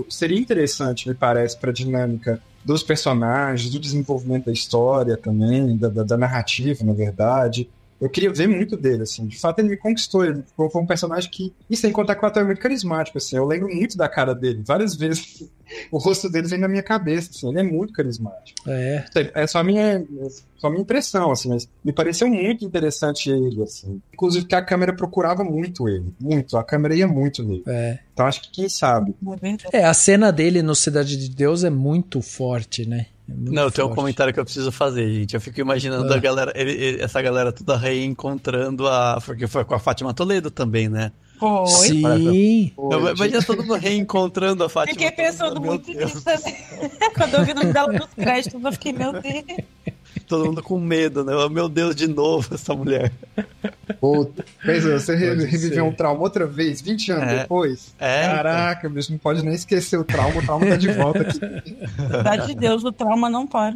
seria interessante, me parece, para a dinâmica dos personagens, do desenvolvimento da história também, da narrativa, na verdade. Eu queria ver muito dele, assim. De fato, ele me conquistou. Ele foi um personagem que... E sem contar que o ator é muito carismático, assim. Eu lembro muito da cara dele. Várias vezes o rosto dele vem na minha cabeça, assim. Ele é muito carismático. É só a minha impressão, assim. Mas me pareceu muito interessante ele, assim. Inclusive que a câmera procurava muito ele. Muito. A câmera ia muito nele. Então acho que quem sabe. A cena dele no Cidade de Deus é muito forte, né? Não, tem um comentário que eu preciso fazer, gente. Eu fico imaginando a galera, essa galera toda reencontrando porque foi com a Fátima Toledo também, né? Foi. Sim. Imagina todo mundo reencontrando a Fátima. Fiquei pensando muito nisso também. Quando eu vi o nome dela nos créditos, eu fiquei, meu Deus. Todo mundo com medo, né? Meu Deus, de novo essa mulher. Pensa, você reviveu um trauma outra vez, 20 anos depois? Caraca, bicho, não pode nem esquecer o trauma tá de volta aqui. Verdade de Deus, o trauma não para.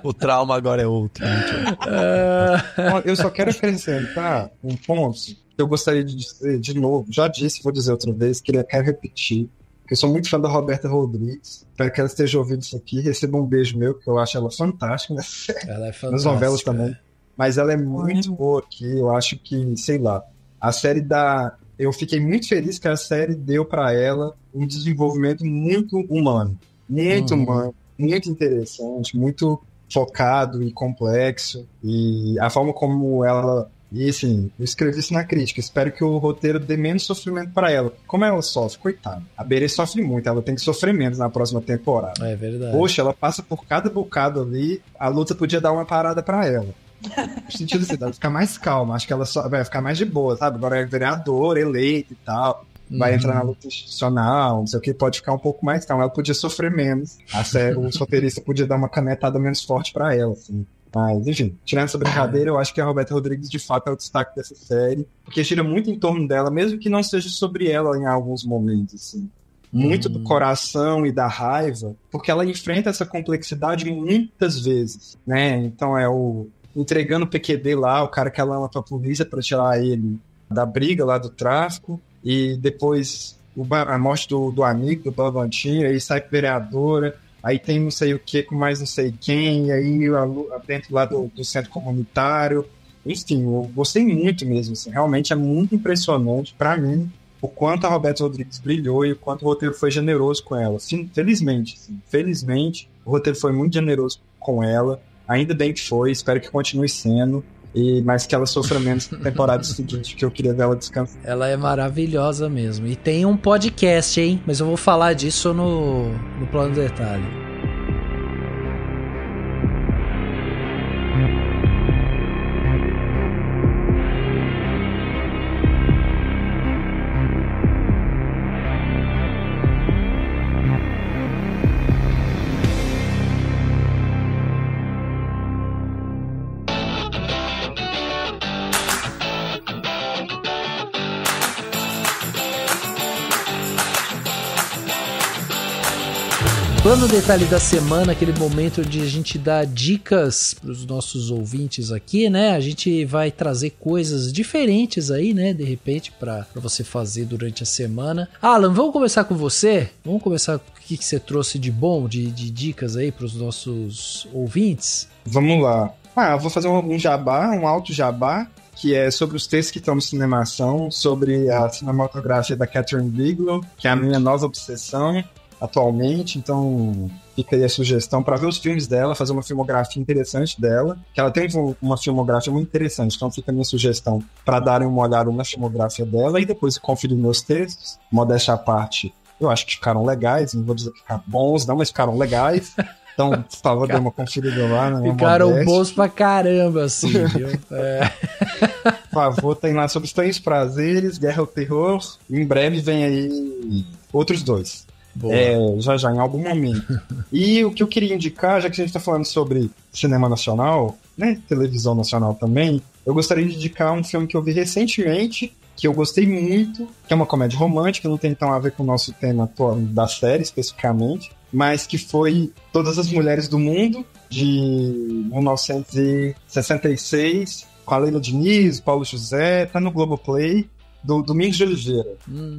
O trauma agora é outro. Eu só quero acrescentar um ponto que eu gostaria de dizer de novo. Já disse, vou dizer outra vez, que eu quero repetir. Eu sou muito fã da Roberta Rodrigues. Espero que ela esteja ouvindo isso aqui. Receba um beijo meu, que eu acho ela fantástica, né? Ela é fantástica. Nas novelas também. Mas ela é muito boa aqui. Eu acho que, sei lá, a série dá... Eu fiquei muito feliz que a série deu pra ela um desenvolvimento muito humano. Muito humano, muito interessante, muito focado e complexo. E a forma como ela... E assim, eu escrevi isso na crítica. Espero que o roteiro dê menos sofrimento pra ela. Como ela sofre, coitada. A Bere sofre muito, ela tem que sofrer menos na próxima temporada. É verdade. Poxa, ela passa por cada bocado ali. A luta podia dar uma parada pra ela. No sentido assim, ela ficar mais calma. Acho que ela vai ficar mais de boa, sabe? Agora é vereadora, eleita e tal. Vai entrar na luta institucional, não sei o que, pode ficar um pouco mais calma. Ela podia sofrer menos. O roteirista podia dar uma canetada menos forte pra ela, assim. Mas, enfim, tirando essa brincadeira, eu acho que a Roberta Rodrigues, de fato, é o destaque dessa série, porque gira muito em torno dela, mesmo que não seja sobre ela em alguns momentos, assim. Muito do coração e da raiva, porque ela enfrenta essa complexidade muitas vezes, né? Então é o entregando o PQD lá, o cara que ela ama pra polícia pra tirar ele da briga lá do tráfico, e depois a morte do amigo, do Bavantinho, aí sai vereadora. Aí tem não sei o que com mais não sei quem, e aí dentro lá do centro comunitário. Enfim, eu gostei muito mesmo, assim, realmente é muito impressionante pra mim o quanto a Roberta Rodrigues brilhou e o quanto o roteiro foi generoso com ela. Felizmente, o roteiro foi muito generoso com ela, ainda bem que foi, espero que continue sendo. Mas que ela sofra menos na temporada seguinte, que eu queria ver ela descansar. Ela é maravilhosa mesmo. E tem um podcast, hein? Mas eu vou falar disso no Plano do Detalhe. Plano Detalhe da semana, aquele momento onde a gente dá dicas para os nossos ouvintes aqui, né? A gente vai trazer coisas diferentes aí, né? De repente, para você fazer durante a semana. Alan, vamos começar com você? Vamos começar com o que você trouxe de bom, de dicas aí para os nossos ouvintes? Vamos lá. Eu vou fazer um jabá, um alto jabá, que é sobre os textos que estão no Cinemação, sobre a cinematografia da Catherine Bigelow, que é a minha nova obsessão atualmente, então fica aí a sugestão para ver os filmes dela, fazer uma filmografia interessante dela, que ela tem uma filmografia muito interessante, então fica a minha sugestão para darem uma olhada na filmografia dela e depois conferir meus textos, modéstia à parte, eu acho que ficaram legais, não vou dizer que ficaram bons não, mas ficaram legais, então por favor, dê uma conferida lá. Ficaram bons pra caramba, assim, viu? Por favor, tem lá sobre Estranhos Prazeres, Guerra ao Terror, e em breve vem aí outros dois. Já em algum momento. E o que eu queria indicar, já que a gente está falando sobre cinema nacional, né, televisão nacional também, eu gostaria de indicar um filme que eu vi recentemente, que eu gostei muito, que é uma comédia romântica, não tem tão a ver com o nosso tema atual da série especificamente, mas que foi Todas as Mulheres do Mundo, de 1966, com a Leila Diniz, Paulo José, tá no Globoplay, do Domingos de Oliveira.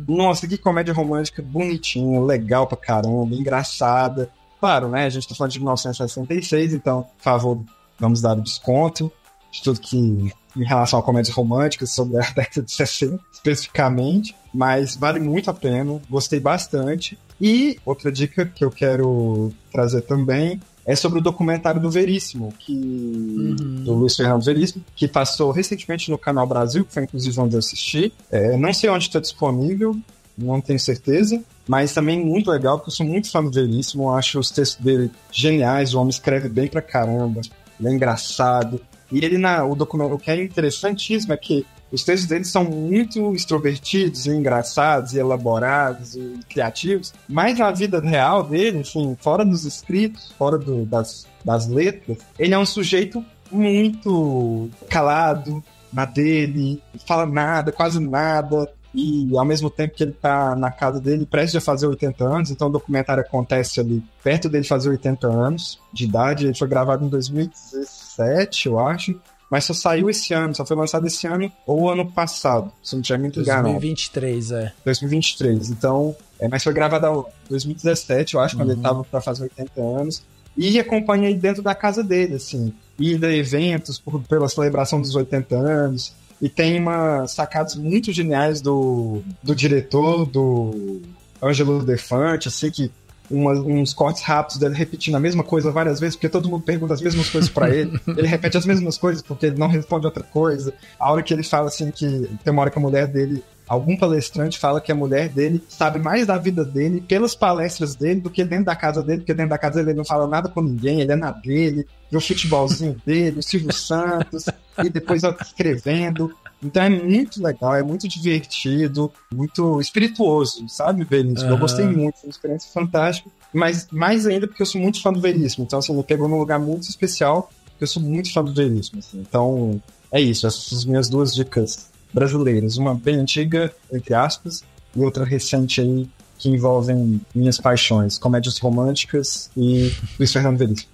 Nossa, que comédia romântica bonitinha, legal pra caramba, engraçada. Claro, né, a gente tá falando de 1966, então, por favor, vamos dar o desconto de tudo que em relação a comédias românticas sobre a década de 60, especificamente, mas vale muito a pena, gostei bastante. E outra dica que eu quero trazer também é sobre o documentário do Veríssimo, do Luiz Fernando Veríssimo, que passou recentemente no Canal Brasil, que foi inclusive onde eu assisti. Não sei onde está disponível, não tenho certeza. Mas também muito legal, porque eu sou muito fã do Veríssimo, eu acho os textos dele geniais, o homem escreve bem pra caramba, ele é engraçado. E ele, o documento, o que é interessantíssimo é que os textos dele são muito extrovertidos e engraçados e elaborados e criativos, mas na vida real dele, enfim, fora dos escritos, fora das letras, ele é um sujeito muito calado na dele, não fala nada, quase nada, e ao mesmo tempo que ele tá na casa dele, prestes a fazer 80 anos, então o documentário acontece ali perto dele fazer 80 anos de idade. Ele foi gravado em 2017, eu acho, mas só saiu esse ano, só foi lançado esse ano ou ano passado, se não tiver muito enganado. 2023, 2023, então, mas foi gravado em 2017, eu acho, quando ele tava pra fazer 80 anos, e acompanha aí dentro da casa dele, assim, ida a eventos pela celebração dos 80 anos, e tem sacadas muito geniais do diretor, do Ângelo Defante, assim, que uns cortes rápidos dele repetindo a mesma coisa várias vezes, porque todo mundo pergunta as mesmas coisas pra ele, ele repete as mesmas coisas porque ele não responde outra coisa. A hora que ele fala assim, que tem uma hora que a mulher dele, algum palestrante fala que a mulher dele sabe mais da vida dele pelas palestras dele do que dentro da casa dele, porque dentro da casa dele ele não fala nada com ninguém, ele é na dele, vê o futebolzinho dele, o Silvio Santos, e depois escrevendo. Então é muito legal, é muito divertido, muito espirituoso, sabe, Veríssimo? Eu gostei muito, foi uma experiência fantástica, mas mais ainda porque eu sou muito fã do Veríssimo, então assim, me pegou num lugar muito especial, porque eu sou muito fã do Veríssimo, assim. Então é isso, essas são as minhas duas dicas brasileiras, uma bem antiga, entre aspas, e outra recente aí, que envolvem minhas paixões, comédias românticas e Luiz Fernando Veríssimo.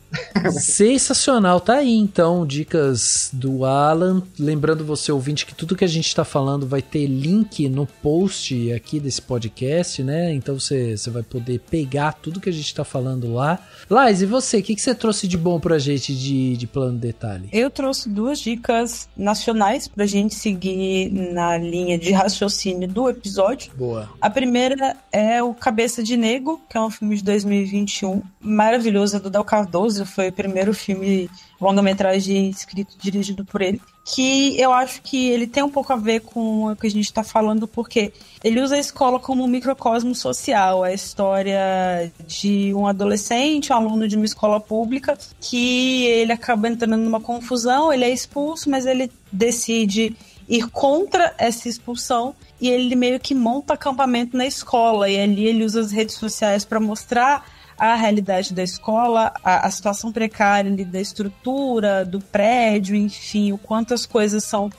Sensacional, tá aí então, dicas do Alan. Lembrando você, ouvinte, que tudo que a gente tá falando vai ter link no post aqui desse podcast, né? Então você vai poder pegar tudo que a gente tá falando lá. Lais, e você, o que você trouxe de bom pra gente de Plano Detalhe? Eu trouxe 2 dicas nacionais pra gente seguir na linha de raciocínio do episódio. Boa. A primeira é o Cabeça de Negro, que é um filme de 2021, maravilhoso, é do Del Cardoso. Foi o primeiro filme longa-metragem escrito e dirigido por ele, que eu acho que ele tem um pouco a ver com o que a gente está falando, porque ele usa a escola como um microcosmo social, a história de um adolescente, um aluno de uma escola pública, que ele acaba entrando numa confusão, ele é expulso, mas ele decide ir contra essa expulsão e ele meio que monta acampamento na escola, e ali ele usa as redes sociais para mostrar a realidade da escola, a situação precária ali da estrutura, do prédio, enfim, o quanto as coisas são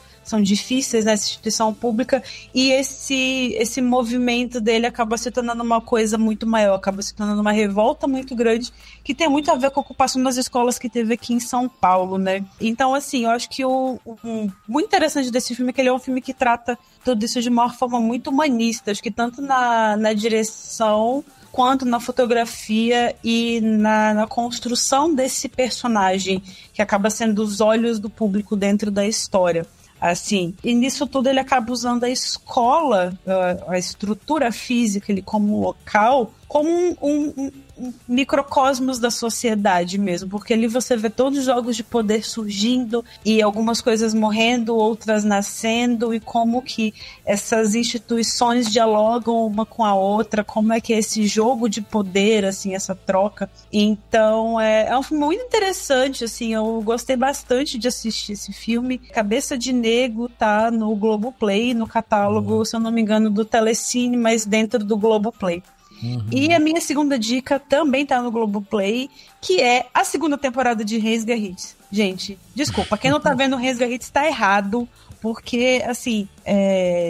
difíceis nessa instituição pública, e esse movimento dele acaba se tornando uma coisa muito maior, acaba se tornando uma revolta muito grande, que tem muito a ver com a ocupação das escolas que teve aqui em São Paulo, né? Então, assim, eu acho que o muito interessante desse filme é que ele é um filme que trata tudo isso de uma forma muito humanista, acho que tanto na direção quanto na fotografia e na construção desse personagem, que acaba sendo os olhos do público dentro da história. Assim, e nisso tudo ele acaba usando a escola, a estrutura física, ele como local, como um microcosmos da sociedade mesmo, porque ali você vê todos os jogos de poder surgindo e algumas coisas morrendo, outras nascendo, e como que essas instituições dialogam uma com a outra, como é que é esse jogo de poder, assim, essa troca. Então é um filme muito interessante, assim, eu gostei bastante de assistir esse filme. Cabeça de Negro tá no Globoplay, no catálogo, se eu não me engano, do Telecine, mas dentro do Globoplay. E a minha segunda dica também tá no Globoplay, que é a segunda temporada de Reis Guerreiros. Gente, desculpa, quem não tá vendo Reis Guerreiros tá errado, porque, assim,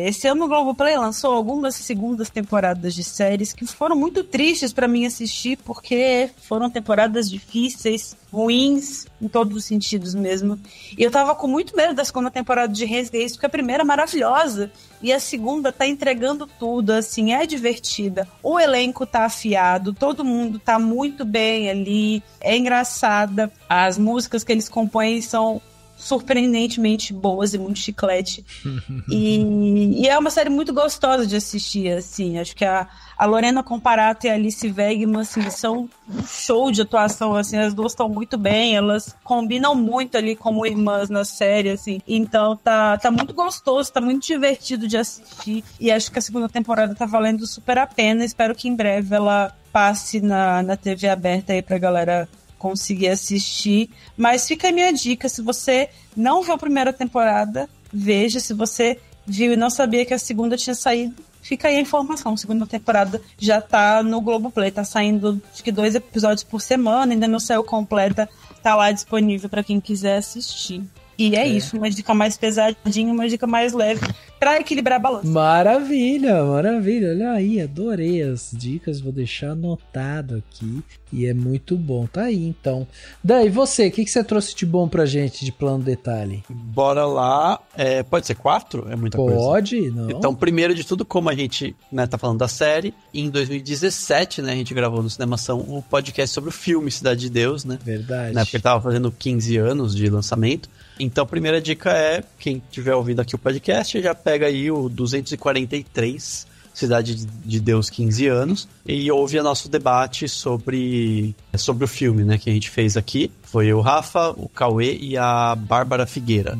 esse ano o Globoplay lançou algumas segundas temporadas de séries que foram muito tristes pra mim assistir, porque foram temporadas difíceis, ruins, em todos os sentidos mesmo. E eu tava com muito medo da segunda temporada de Reis Guerreiros, porque a primeira é maravilhosa, e a segunda tá entregando tudo, assim, é divertida. O elenco tá afiado, todo mundo tá muito bem ali, é engraçada, as músicas que eles compõem são surpreendentemente boas e muito chiclete. E é uma série muito gostosa de assistir, assim. Acho que a Lorena Comparato e a Alice Wegman, assim, são um show de atuação, assim. As duas estão muito bem, elas combinam muito ali como irmãs na série, assim. Então tá muito gostoso, tá muito divertido de assistir. E acho que a segunda temporada tá valendo super a pena. Espero que em breve ela passe na TV aberta aí pra galera conseguir assistir, mas fica a minha dica, se você não viu a primeira temporada, veja, se você viu e não sabia que a segunda tinha saído, fica aí a informação, a segunda temporada já tá no Globoplay, tá saindo acho que 2 episódios por semana, ainda não saiu completa, tá lá disponível para quem quiser assistir. E é isso, uma dica mais pesadinha, uma dica mais leve, pra equilibrar a balança. Maravilha, maravilha. Olha aí, adorei as dicas, vou deixar anotado aqui. E é muito bom. Tá aí, então. Daí, você, o que você trouxe de bom pra gente de Plano Detalhe? Bora lá. Pode ser 4? É muita coisa. Pode, não. Então, primeiro de tudo, como a gente tá falando da série, em 2017, né, a gente gravou no Cinemação um podcast sobre o filme Cidade de Deus, né? Verdade. Na época ele tava fazendo 15 anos de lançamento. Então, a primeira dica é, quem tiver ouvindo aqui o podcast, já pega aí o 243, Cidade de Deus 15 anos, e ouve o nosso debate sobre o filme, né, que a gente fez aqui. Foi o Rafa, o Cauê e a Bárbara Figueira,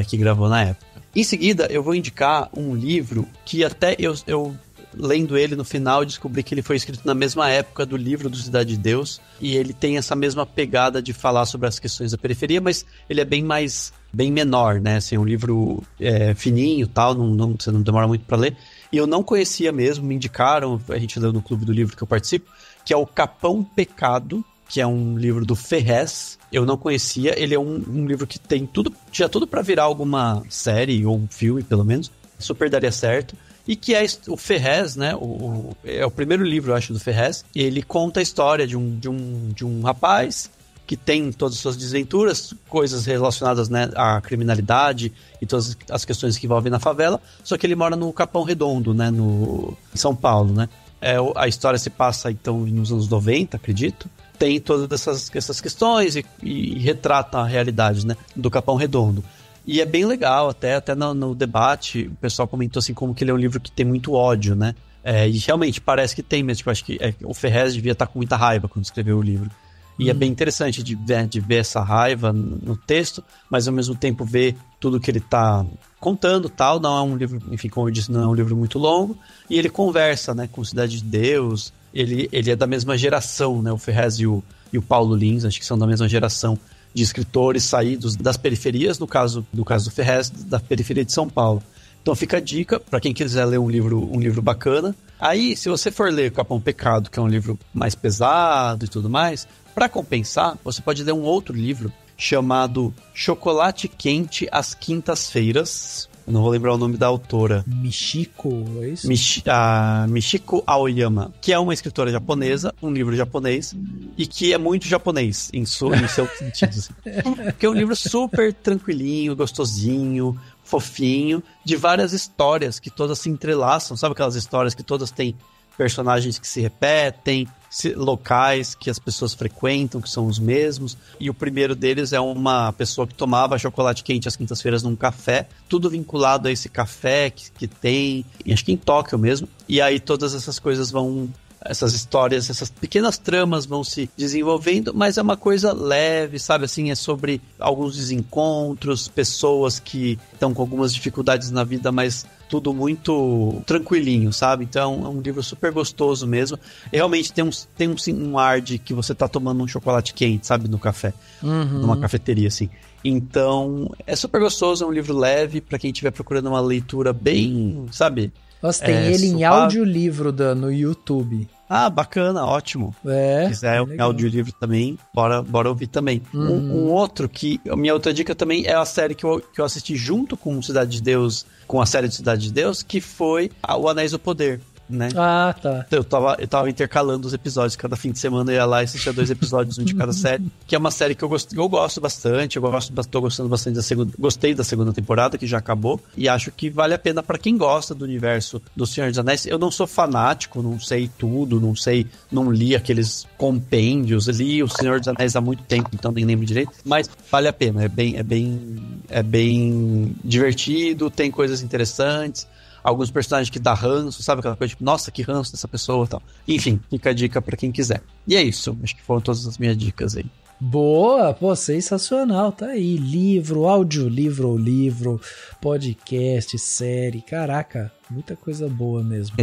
que gravou na época. Em seguida, eu vou indicar um livro que até eu lendo ele no final, descobri que ele foi escrito na mesma época do livro do Cidade de Deus, e ele tem essa mesma pegada de falar sobre as questões da periferia, mas ele é bem menor, né, assim, um livro fininho e tal, você não demora muito para ler, e eu não conhecia mesmo, me indicaram, a gente leu no clube do livro que eu participo, que é o Capão Pecado, que é um livro do Ferrez, eu não conhecia, ele é um livro que tinha tudo para virar alguma série, ou um filme pelo menos, super daria certo. E que é o Ferrez, né? É o primeiro livro, eu acho, do Ferrez. E ele conta a história de um rapaz que tem todas as suas desventuras, coisas relacionadas, né, à criminalidade e todas as questões que envolvem na favela. Só que ele mora no Capão Redondo, né? Em São Paulo, né? A história se passa, então, nos anos 90, acredito. Tem todas essas questões e retrata a realidade, né, do Capão Redondo. E é bem legal, até no debate, o pessoal comentou assim como que ele é um livro que tem muito ódio, né? E realmente parece que tem, mas tipo, acho que o Ferrez devia estar com muita raiva quando escreveu o livro. E é bem interessante de ver essa raiva no texto, mas ao mesmo tempo ver tudo que ele está contando, tal. Não é um livro, enfim, como eu disse, não é um livro muito longo. E ele conversa, né, com Cidade de Deus. Ele é da mesma geração, né? O Ferrez e o Paulo Lins, acho que são da mesma geração de escritores saídos das periferias, no caso do Ferrez, da periferia de São Paulo. Então fica a dica para quem quiser ler um livro bacana. Aí, se você for ler Capão Pecado, que é um livro mais pesado e tudo mais, para compensar, você pode ler um outro livro chamado Chocolate Quente às Quintas-Feiras. Eu não vou lembrar o nome da autora. Michiko, é isso? Michiko Aoyama, que é uma escritora japonesa, um livro japonês, e que é muito japonês, em seu sentido. Assim. Porque é um livro super tranquilinho, gostosinho, fofinho, de várias histórias que todas se entrelaçam. Sabe aquelas histórias que todas têm personagens que se repetem, locais que as pessoas frequentam, que são os mesmos. E o primeiro deles é uma pessoa que tomava chocolate quente às quintas-feiras num café, tudo vinculado a esse café que tem, acho que em Tóquio mesmo. E aí todas essas coisas essas histórias, essas pequenas tramas vão se desenvolvendo, mas é uma coisa leve, sabe? Assim, é sobre alguns desencontros, pessoas que estão com algumas dificuldades na vida, mas tudo muito tranquilinho, sabe? Então é um livro super gostoso mesmo. E realmente tem um ar de que você tá tomando um chocolate quente, sabe? No café, numa cafeteria, assim. Então é super gostoso, é um livro leve para quem estiver procurando uma leitura bem, sabe? Nossa, tem ele em audiolivro no YouTube. Ah, bacana, ótimo. Se quiser em audiolivro também, bora ouvir também. Um outro a minha outra dica também é a série que eu assisti junto com Cidade de Deus, com a série de Cidade de Deus, que foi o Anéis do Poder. né? Ah, tá. Eu tava intercalando os episódios, cada fim de semana eu ia lá e assistia 2 episódios, um de cada série, que é uma série que eu gosto bastante, tô gostando bastante gostei da segunda temporada, que já acabou, e acho que vale a pena pra quem gosta do universo do Senhor dos Anéis. Eu não sou fanático, não sei tudo, não li aqueles compêndios, li o Senhor dos Anéis há muito tempo, então nem lembro direito, mas vale a pena, é bem divertido, tem coisas interessantes, alguns personagens que dá ranço, sabe aquela coisa tipo, nossa, que ranço dessa pessoa e tal. Enfim, fica a dica pra quem quiser. E é isso, acho que foram todas as minhas dicas aí. Boa, pô, sensacional, tá aí, livro, audiolivro ou livro, podcast, série, caraca, muita coisa boa mesmo.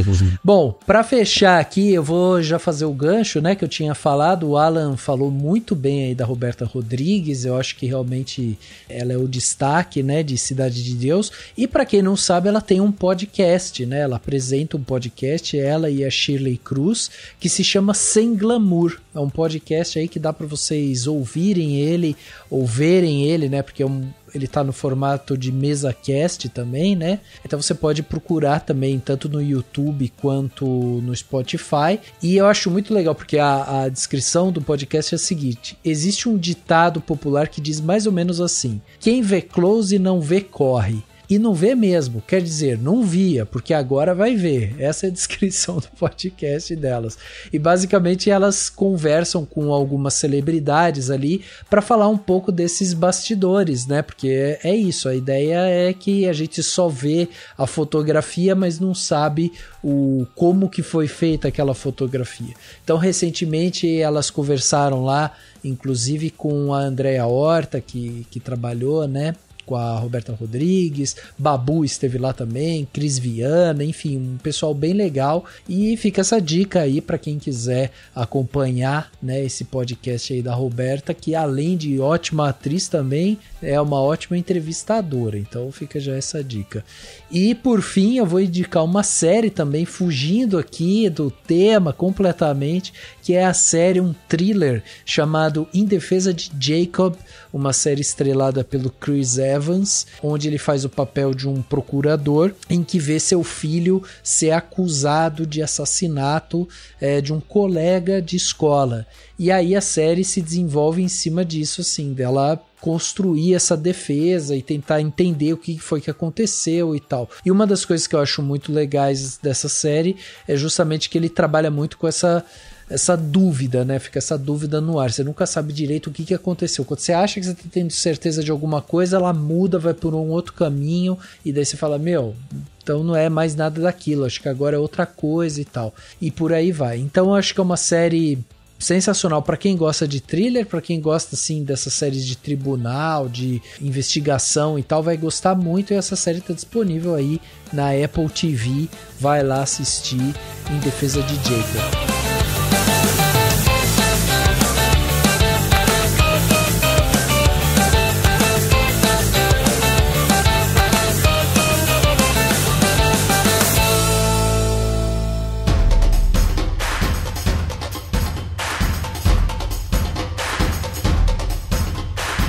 Bom, pra fechar aqui, eu vou já fazer o gancho, né, que eu tinha falado, o Alan falou muito bem aí da Roberta Rodrigues, eu acho que realmente ela é o destaque, né, de Cidade de Deus, e pra quem não sabe, ela tem um podcast, né, ela apresenta um podcast, ela e a Shirley Cruz, que se chama Sem Glamour, é um podcast aí que dá pra vocês ouvirem ele, ou verem ele, né, porque ele tá no formato de mesa cast também, né? Então você pode procurar também, tanto no YouTube quanto no Spotify. E eu acho muito legal, porque a descrição do podcast é a seguinte: existe um ditado popular que diz mais ou menos assim: quem vê close não vê corre. E não vê mesmo, quer dizer, não via, porque agora vai ver. Essa é a descrição do podcast delas. E basicamente elas conversam com algumas celebridades ali para falar um pouco desses bastidores, né? Porque é isso, a ideia é que a gente só vê a fotografia, mas não sabe como que foi feita aquela fotografia. Então, recentemente elas conversaram lá, inclusive com a Andréa Horta, que trabalhou, né, com a Roberta Rodrigues, Babu esteve lá também, Cris Viana, enfim, um pessoal bem legal, e fica essa dica aí para quem quiser acompanhar, né, esse podcast aí da Roberta, que além de ótima atriz também é uma ótima entrevistadora, então fica já essa dica. E por fim eu vou indicar uma série também, fugindo aqui do tema completamente, que é a série, um thriller chamado Em Defesa de Jacob, uma série estrelada pelo Chris Evans, onde ele faz o papel de um procurador em que vê seu filho ser acusado de assassinato de um colega de escola. E aí a série se desenvolve em cima disso, assim, dela construir essa defesa e tentar entender o que foi que aconteceu e tal. E uma das coisas que eu acho muito legais dessa série é justamente que ele trabalha muito com essa dúvida, né? Fica essa dúvida no ar. Você nunca sabe direito o que aconteceu. Quando você acha que você está tendo certeza de alguma coisa, ela muda, vai por um outro caminho, e daí você fala, então não é mais nada daquilo, acho que agora é outra coisa e tal. E por aí vai. Então eu acho que é uma série sensacional para quem gosta de thriller, para quem gosta assim dessas séries de tribunal, de investigação e tal, vai gostar muito, e essa série está disponível aí na Apple TV. Vai lá assistir, Em Defesa de Jacob.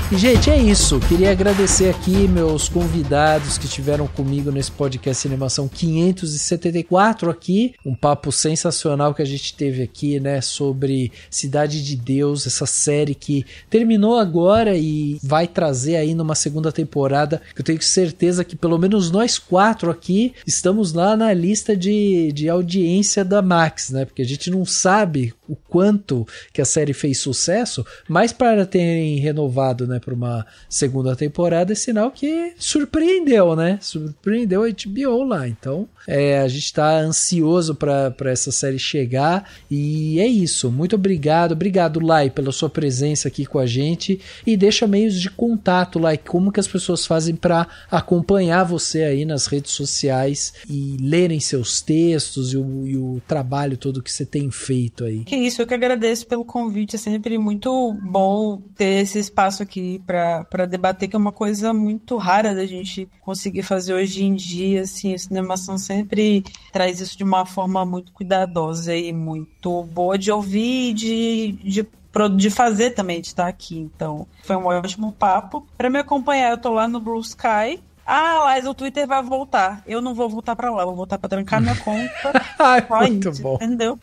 E, gente, é isso. Queria agradecer aqui meus convidados que estiveram comigo nesse podcast Cinemação 574 aqui. Um papo sensacional que a gente teve aqui, né, sobre Cidade de Deus, essa série que terminou agora e vai trazer aí numa segunda temporada. Eu tenho certeza que pelo menos nós 4 aqui estamos lá na lista de audiência da Max, né? Porque a gente não sabe o quanto que a série fez sucesso, mas para terem renovado, né, para uma segunda temporada, é sinal que surpreendeu, né? Surpreendeu a HBO lá. Então, a gente está ansioso para essa série chegar, e é isso. Muito obrigado. Obrigado, Lai, pela sua presença aqui com a gente, e deixa meios de contato, Lai, como que as pessoas fazem para acompanhar você aí nas redes sociais e lerem seus textos e o trabalho todo que você tem feito aí. Que isso, eu que agradeço pelo convite, é sempre muito bom ter esse espaço aqui para debater, que é uma coisa muito rara da gente conseguir fazer hoje em dia, assim, a Cinemação sempre traz isso de uma forma muito cuidadosa e muito boa de ouvir e de fazer também, de estar aqui. Então, foi um ótimo papo. Para me acompanhar, eu tô lá no Blue Sky, Mas o Twitter vai voltar. Eu não vou voltar pra lá, vou voltar pra trancar minha conta. Muito bom. Entendeu?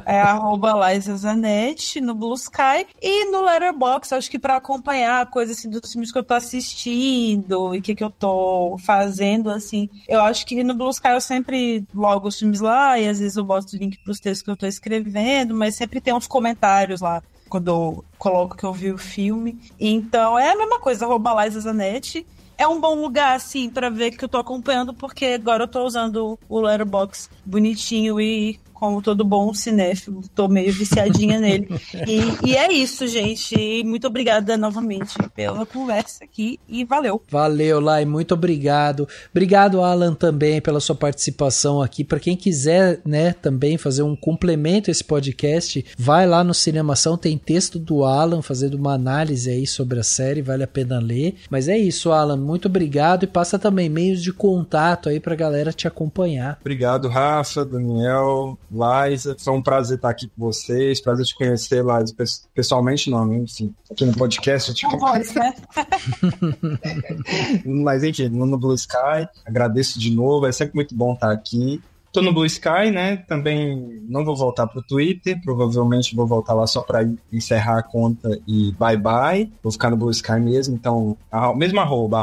É @LaisaZanetti no Blue Sky e no Letterboxd, acho que pra acompanhar coisas assim dos filmes que eu tô assistindo e o que eu tô fazendo, assim. Eu acho que no Blue Sky eu sempre logo os filmes lá e às vezes eu boto o link pros textos que eu tô escrevendo, mas sempre tem uns comentários lá quando eu coloco que eu vi o filme. Então é a mesma coisa, @LaisaZanetti. É um bom lugar, assim, pra ver que eu tô acompanhando, porque agora eu tô usando o Letterboxd bonitinho e, como todo bom cinéfilo, tô meio viciadinha nele. E é isso, gente. E muito obrigada novamente pela conversa aqui e valeu. Valeu, Lai, muito obrigado. Obrigado, Alan, também pela sua participação aqui. Para quem quiser, né, também fazer um complemento a esse podcast, vai lá no Cinemação, tem texto do Alan fazendo uma análise aí sobre a série, vale a pena ler. Mas é isso, Alan, muito obrigado e passa também meios de contato aí pra galera te acompanhar. Obrigado, Rafa, Daniel, Laisa, foi um prazer estar aqui com vocês, prazer te conhecer, Laisa, pessoalmente não, enfim, aqui no podcast. Né? Mas enfim, no Blue Sky, agradeço de novo, é sempre muito bom estar aqui. Tô no Blue Sky, né? Também não vou voltar pro Twitter. Provavelmente vou voltar lá só pra encerrar a conta e bye. Vou ficar no Blue Sky mesmo. Então, mesmo arroba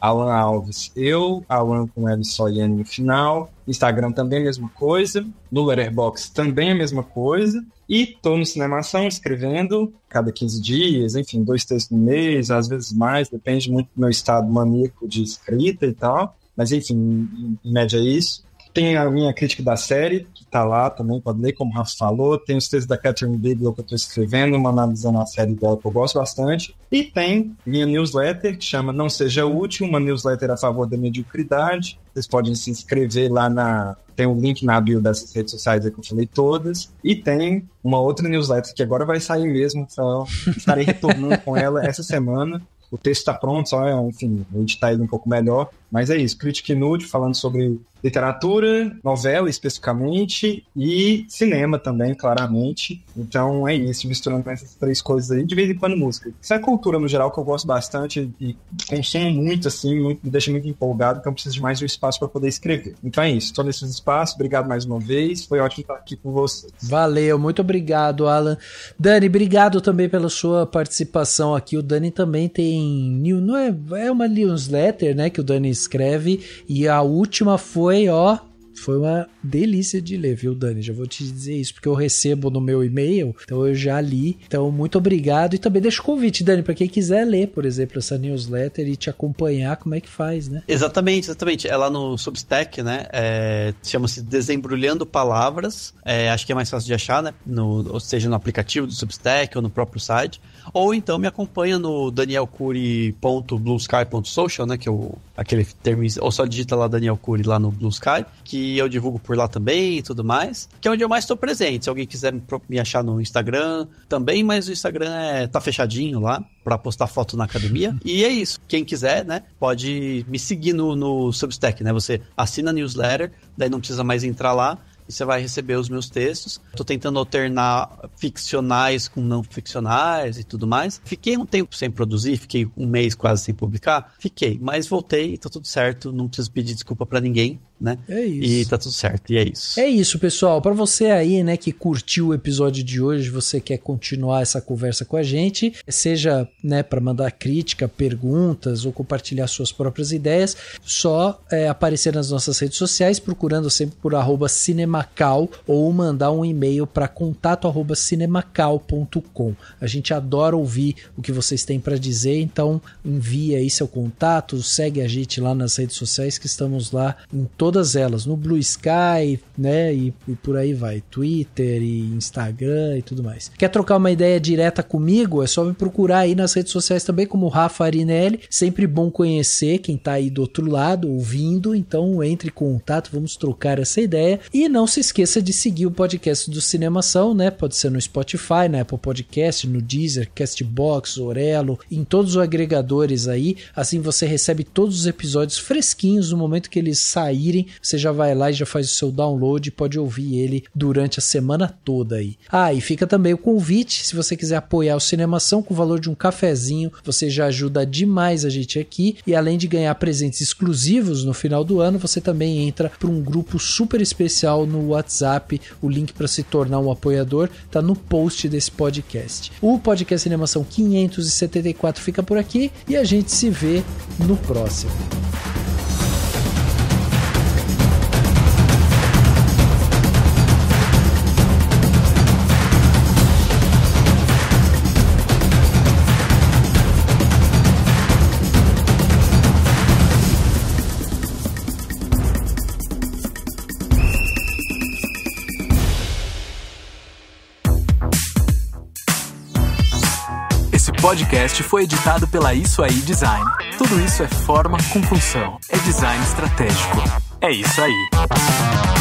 Alan Alves. Eu, Alan com L só e N no final. Instagram também a mesma coisa. No Letterboxd também a mesma coisa. E tô no Cinemação escrevendo cada 15 dias, enfim, 2 textos no mês, às vezes mais, depende muito do meu estado maníaco de escrita e tal. Mas enfim, em média é isso. Tem a minha crítica da série, que tá lá também, pode ler, como o Rafa falou. Tem os textos da Catherine Bigelow que eu tô escrevendo, uma analisando a série dela que eu gosto bastante. E tem minha newsletter, que chama Não Seja Útil, uma newsletter a favor da mediocridade. Vocês podem se inscrever lá tem um link na bio dessas redes sociais aí que eu falei todas. E tem uma outra newsletter que agora vai sair mesmo, então estarei retornando com ela essa semana. O texto está pronto, só, enfim, vou editar ele um pouco melhor. Mas é isso, Crítica Inútil, falando sobre literatura, novela especificamente, e cinema também, claramente. Então é isso, misturando essas 3 coisas aí, de vez em quando música. Isso é cultura no geral, que eu gosto bastante e consumo muito, assim, me deixa muito empolgado, então preciso de mais um espaço para poder escrever. Então é isso, estou nesses espaços, obrigado mais uma vez, foi ótimo estar aqui com vocês. Valeu, muito obrigado, Alan. Dani, obrigado também pela sua participação aqui. O Dani também tem, é uma newsletter, né, que o Dani escreve, e a última foi uma delícia de ler, viu, Dani? Já vou te dizer isso, porque eu recebo no meu e-mail, então eu já li. Então, muito obrigado. E também deixa o convite, Dani, para quem quiser ler, por exemplo, essa newsletter e te acompanhar, como é que faz, né? Exatamente. É lá no Substack, né? Chama-se Desembrulhando Palavras. Acho que é mais fácil de achar, né? Ou seja, no aplicativo do Substack ou no próprio site. Ou então me acompanha no danielcuri.bluesky.social, né? Que é aquele termo, ou só digita lá Daniel Curi lá no Blue Sky, que eu divulgo por lá também e tudo mais, que é onde eu mais estou presente. Se alguém quiser me achar no Instagram também, mas o Instagram tá fechadinho lá para postar foto na academia. E é isso. Quem quiser, né, pode me seguir no Substack, né? Você assina a newsletter, daí não precisa mais entrar lá. E você vai receber os meus textos. Tô tentando alternar ficcionais com não ficcionais e tudo mais. Fiquei um tempo sem produzir, fiquei um mês quase sem publicar. Mas voltei, tá tudo certo, não preciso pedir desculpa pra ninguém, né? É isso. E tá tudo certo, e é isso. É isso, pessoal. Pra você aí, né, que curtiu o episódio de hoje, você quer continuar essa conversa com a gente, seja, né, pra mandar crítica, perguntas ou compartilhar suas próprias ideias, só aparecer nas nossas redes sociais, procurando sempre por @cinemacal ou mandar um e-mail para contato@cinemacal.com. A gente adora ouvir o que vocês têm para dizer, então envia aí seu contato, segue a gente lá nas redes sociais, que estamos lá em todas elas, no Blue Sky, né, e por aí vai, Twitter e Instagram e tudo mais. Quer trocar uma ideia direta comigo? É só me procurar aí nas redes sociais também, como Rafa Arinelli. Sempre bom conhecer quem tá aí do outro lado, ouvindo, então entre em contato, vamos trocar essa ideia. E não se esqueça de seguir o podcast do Cinemação, né? Pode ser no Spotify, na Apple Podcast, no Deezer, Castbox, Orelo, em todos os agregadores aí. Assim você recebe todos os episódios fresquinhos no momento que eles saírem assistirem, você já vai lá e já faz o seu download e pode ouvir ele durante a semana toda aí. E fica também o convite, se você quiser apoiar o Cinemação com o valor de um cafezinho, você já ajuda demais a gente aqui, e além de ganhar presentes exclusivos no final do ano, você também entra para um grupo super especial no WhatsApp. O link para se tornar um apoiador tá no post desse podcast. O podcast Cinemação 574 fica por aqui e a gente se vê no próximo. Esse podcast foi editado pela Isso Aí Design. Tudo isso é forma com função. É design estratégico. É isso aí.